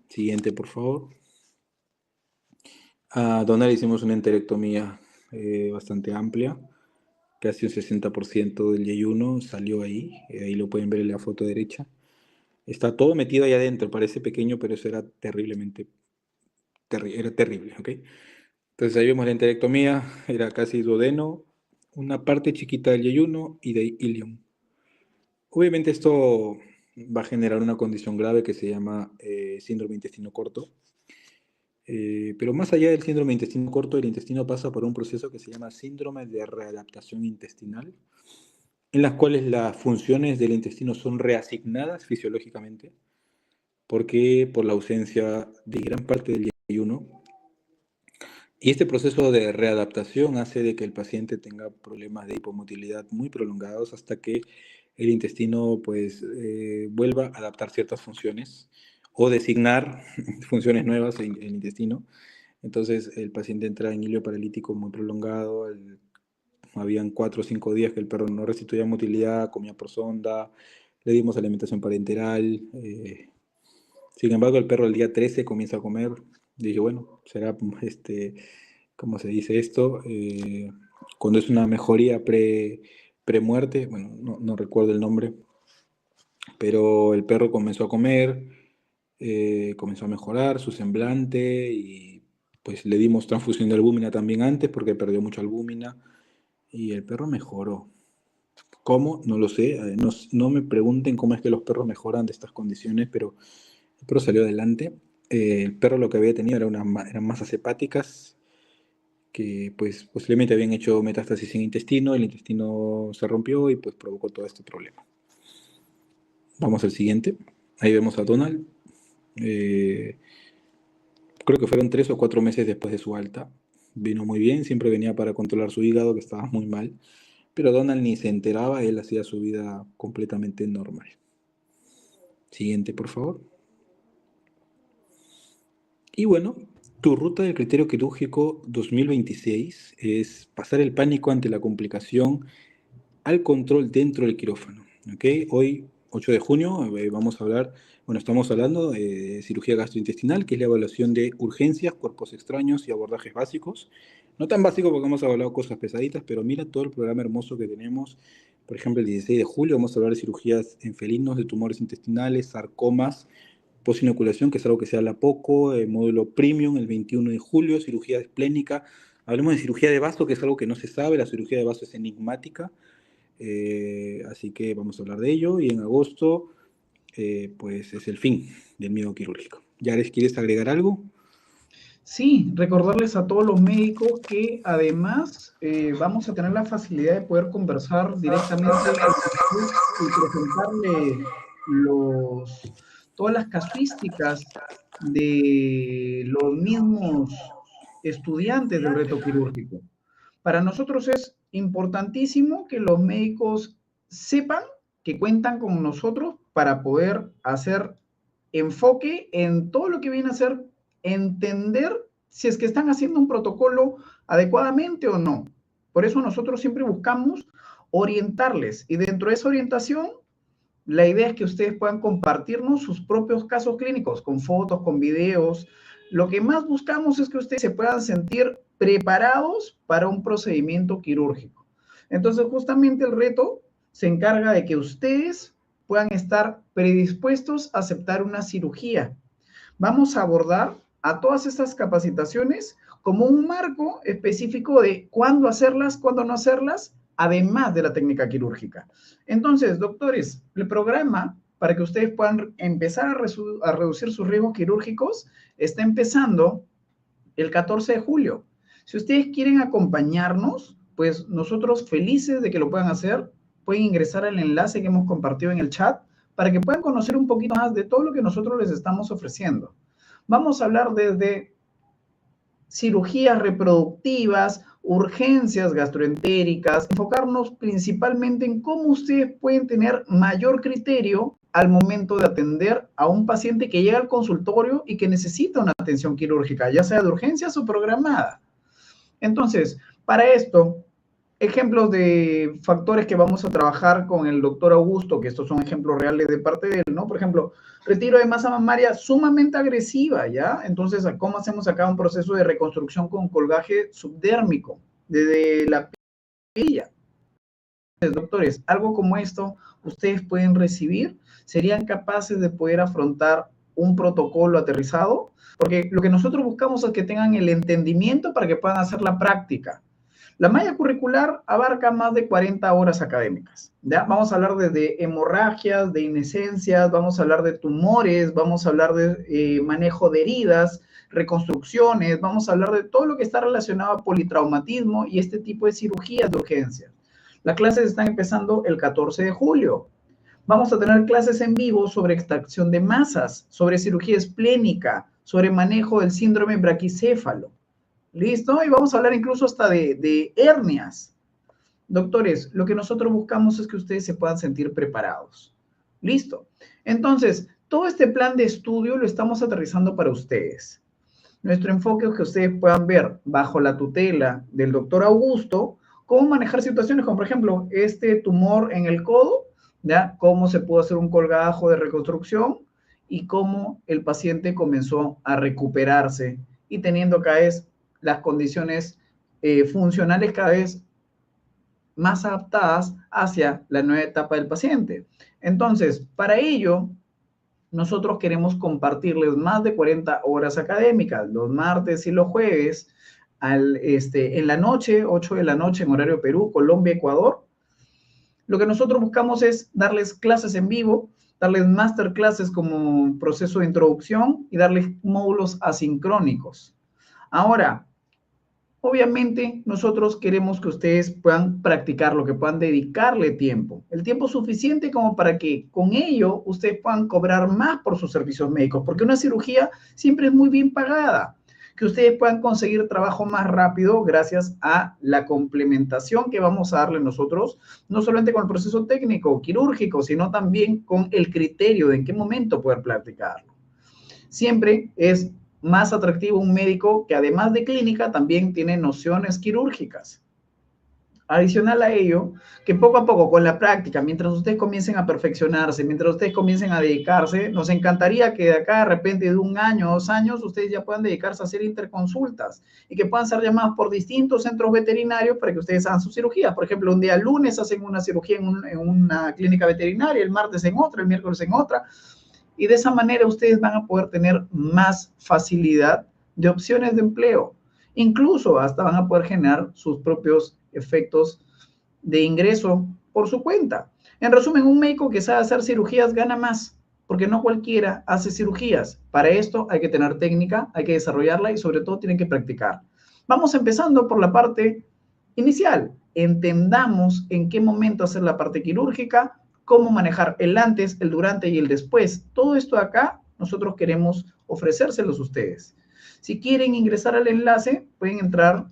Siguiente, por favor. A Donald hicimos una enterectomía bastante amplia. Casi un 60% del yeyuno salió ahí. Ahí lo pueden ver en la foto derecha. Está todo metido ahí adentro. Parece pequeño, pero eso era era terrible, ¿ok? Entonces ahí vemos la enterectomía. Era casi duodeno, una parte chiquita del yeyuno y de ahí ilium. Obviamente esto va a generar una condición grave que se llama síndrome intestino corto. Pero más allá del síndrome de intestino corto, el intestino pasa por un proceso que se llama síndrome de readaptación intestinal, en las cuales las funciones del intestino son reasignadas fisiológicamente, porque por la ausencia de gran parte del ayuno. Y este proceso de readaptación hace de que el paciente tenga problemas de hipomotilidad muy prolongados hasta que el intestino pues vuelva a adaptar ciertas funciones o designar funciones nuevas en el intestino. Entonces el paciente entra en hilio paralítico muy prolongado. Habían 4 o 5 días que el perro no restituía motilidad, comía por sonda, le dimos alimentación parenteral. Sin embargo, el perro al día 13 comienza a comer. Dije, bueno, será, ¿cómo se dice esto? Cuando es una mejoría pre-muerte, bueno, no recuerdo el nombre, pero el perro comenzó a comer, comenzó a mejorar su semblante y pues le dimos transfusión de albúmina también antes porque perdió mucha albúmina y el perro mejoró. ¿Cómo? No lo sé. No me pregunten cómo es que los perros mejoran de estas condiciones, pero el perro salió adelante. El perro lo que había tenido eran masas hepáticas que pues posiblemente habían hecho metástasis en intestino, el intestino se rompió y pues provocó todo este problema. Vamos al siguiente. Ahí vemos a Donald. Creo que fueron 3 o 4 meses después de su alta. Vino muy bien, siempre venía para controlar su hígado que estaba muy mal. Pero Donald ni se enteraba, él hacía su vida completamente normal. Siguiente, por favor. Y bueno, tu ruta del criterio quirúrgico 2026 es pasar el pánico ante la complicación al control dentro del quirófano. ¿Okay? Hoy, 8 de junio, vamos a hablar, bueno, estamos hablando de cirugía gastrointestinal, que es la evaluación de urgencias, cuerpos extraños y abordajes básicos. No tan básico porque hemos hablado cosas pesaditas, pero mira todo el programa hermoso que tenemos. Por ejemplo, el 16 de julio vamos a hablar de cirugías en felinos, de tumores intestinales, sarcomas, posinoculación, que es algo que se habla poco, módulo premium, el 21 de julio, cirugía esplénica. Hablemos de cirugía de vaso, que es algo que no se sabe, la cirugía de vaso es enigmática. Así que vamos a hablar de ello. Y en agosto, pues es el fin del miedo quirúrgico. ¿Yares, quieres agregar algo? Sí, recordarles a todos los médicos que además vamos a tener la facilidad de poder conversar directamente y presentarle todas las casuísticas de los mismos estudiantes del reto quirúrgico. Para nosotros es importantísimo que los médicos sepan que cuentan con nosotros para poder hacer enfoque en todo lo que viene a ser entender si es que están haciendo un protocolo adecuadamente o no. Por eso nosotros siempre buscamos orientarles y dentro de esa orientación, la idea es que ustedes puedan compartirnos sus propios casos clínicos con fotos, con videos. Lo que más buscamos es que ustedes se puedan sentir preparados para un procedimiento quirúrgico. Entonces, justamente el reto se encarga de que ustedes puedan estar predispuestos a aceptar una cirugía. Vamos a abordar a todas estas capacitaciones como un marco específico de cuándo hacerlas, cuándo no hacerlas, además de la técnica quirúrgica. Entonces, doctores, el programa para que ustedes puedan empezar a reducir sus riesgos quirúrgicos está empezando el 14 de julio. Si ustedes quieren acompañarnos, pues nosotros felices de que lo puedan hacer, pueden ingresar al enlace que hemos compartido en el chat para que puedan conocer un poquito más de todo lo que nosotros les estamos ofreciendo. Vamos a hablar desde cirugías reproductivas, urgencias gastroentéricas, enfocarnos principalmente en cómo ustedes pueden tener mayor criterio al momento de atender a un paciente que llega al consultorio y que necesita una atención quirúrgica, ya sea de urgencias o programada. Entonces, para esto, ejemplos de factores que vamos a trabajar con el doctor Augusto, que estos son ejemplos reales de parte de él, ¿no? Por ejemplo, retiro de masa mamaria sumamente agresiva, ¿ya? Entonces, ¿cómo hacemos acá un proceso de reconstrucción con colgaje subdérmico desde la pilla? Entonces, doctores, algo como esto, ustedes pueden recibir, serían capaces de poder afrontar un protocolo aterrizado, porque lo que nosotros buscamos es que tengan el entendimiento para que puedan hacer la práctica. La malla curricular abarca más de 40 horas académicas, ¿ya? Vamos a hablar de hemorragias, de inescencias, vamos a hablar de tumores, vamos a hablar de manejo de heridas, reconstrucciones, vamos a hablar de todo lo que está relacionado a politraumatismo y este tipo de cirugías de urgencia. Las clases están empezando el 14 de julio. Vamos a tener clases en vivo sobre extracción de masas, sobre cirugía esplénica, sobre manejo del síndrome braquicéfalo. ¿Listo? Y vamos a hablar incluso hasta de hernias. Doctores, lo que nosotros buscamos es que ustedes se puedan sentir preparados. ¿Listo? Entonces, todo este plan de estudio lo estamos aterrizando para ustedes. Nuestro enfoque es que ustedes puedan ver bajo la tutela del doctor Augusto cómo manejar situaciones como, por ejemplo, este tumor en el codo, ¿ya? Cómo se pudo hacer un colgajo de reconstrucción y cómo el paciente comenzó a recuperarse y teniendo cada vez las condiciones funcionales cada vez más adaptadas hacia la nueva etapa del paciente. Entonces, para ello, nosotros queremos compartirles más de 40 horas académicas, los martes y los jueves, en la noche, 8 de la noche en horario Perú, Colombia, Ecuador. Lo que nosotros buscamos es darles clases en vivo, darles masterclasses como proceso de introducción y darles módulos asincrónicos. Ahora, obviamente, nosotros queremos que ustedes puedan practicarlo, que puedan dedicarle tiempo. El tiempo suficiente como para que con ello ustedes puedan cobrar más por sus servicios médicos, porque una cirugía siempre es muy bien pagada. Que ustedes puedan conseguir trabajo más rápido gracias a la complementación que vamos a darle nosotros, no solamente con el proceso técnico, quirúrgico, sino también con el criterio de en qué momento poder practicarlo. Siempre es más atractivo un médico que además de clínica también tiene nociones quirúrgicas. Adicional a ello, que poco a poco con la práctica, mientras ustedes comiencen a perfeccionarse, mientras ustedes comiencen a dedicarse, nos encantaría que de acá de repente de 1 año, 2 años, ustedes ya puedan dedicarse a hacer interconsultas y que puedan ser llamados por distintos centros veterinarios para que ustedes hagan sus cirugías. Por ejemplo, un día lunes hacen una cirugía en una clínica veterinaria, el martes en otra, el miércoles en otra. Y de esa manera ustedes van a poder tener más facilidad de opciones de empleo. Incluso hasta van a poder generar sus propios efectos de ingreso por su cuenta. En resumen, un médico que sabe hacer cirugías gana más, porque no cualquiera hace cirugías. Para esto hay que tener técnica, hay que desarrollarla y sobre todo tienen que practicar. Vamos empezando por la parte inicial. Entendamos en qué momento hacer la parte quirúrgica, cómo manejar el antes, el durante y el después. Todo esto acá nosotros queremos ofrecérselos a ustedes. Si quieren ingresar al enlace, pueden entrar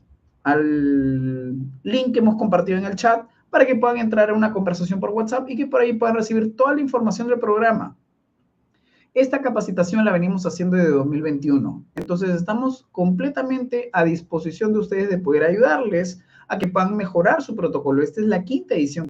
al link que hemos compartido en el chat para que puedan entrar a una conversación por WhatsApp y que por ahí puedan recibir toda la información del programa. Esta capacitación la venimos haciendo desde 2021. Entonces, estamos completamente a disposición de ustedes de poder ayudarles a que puedan mejorar su protocolo. Esta es la 5ª edición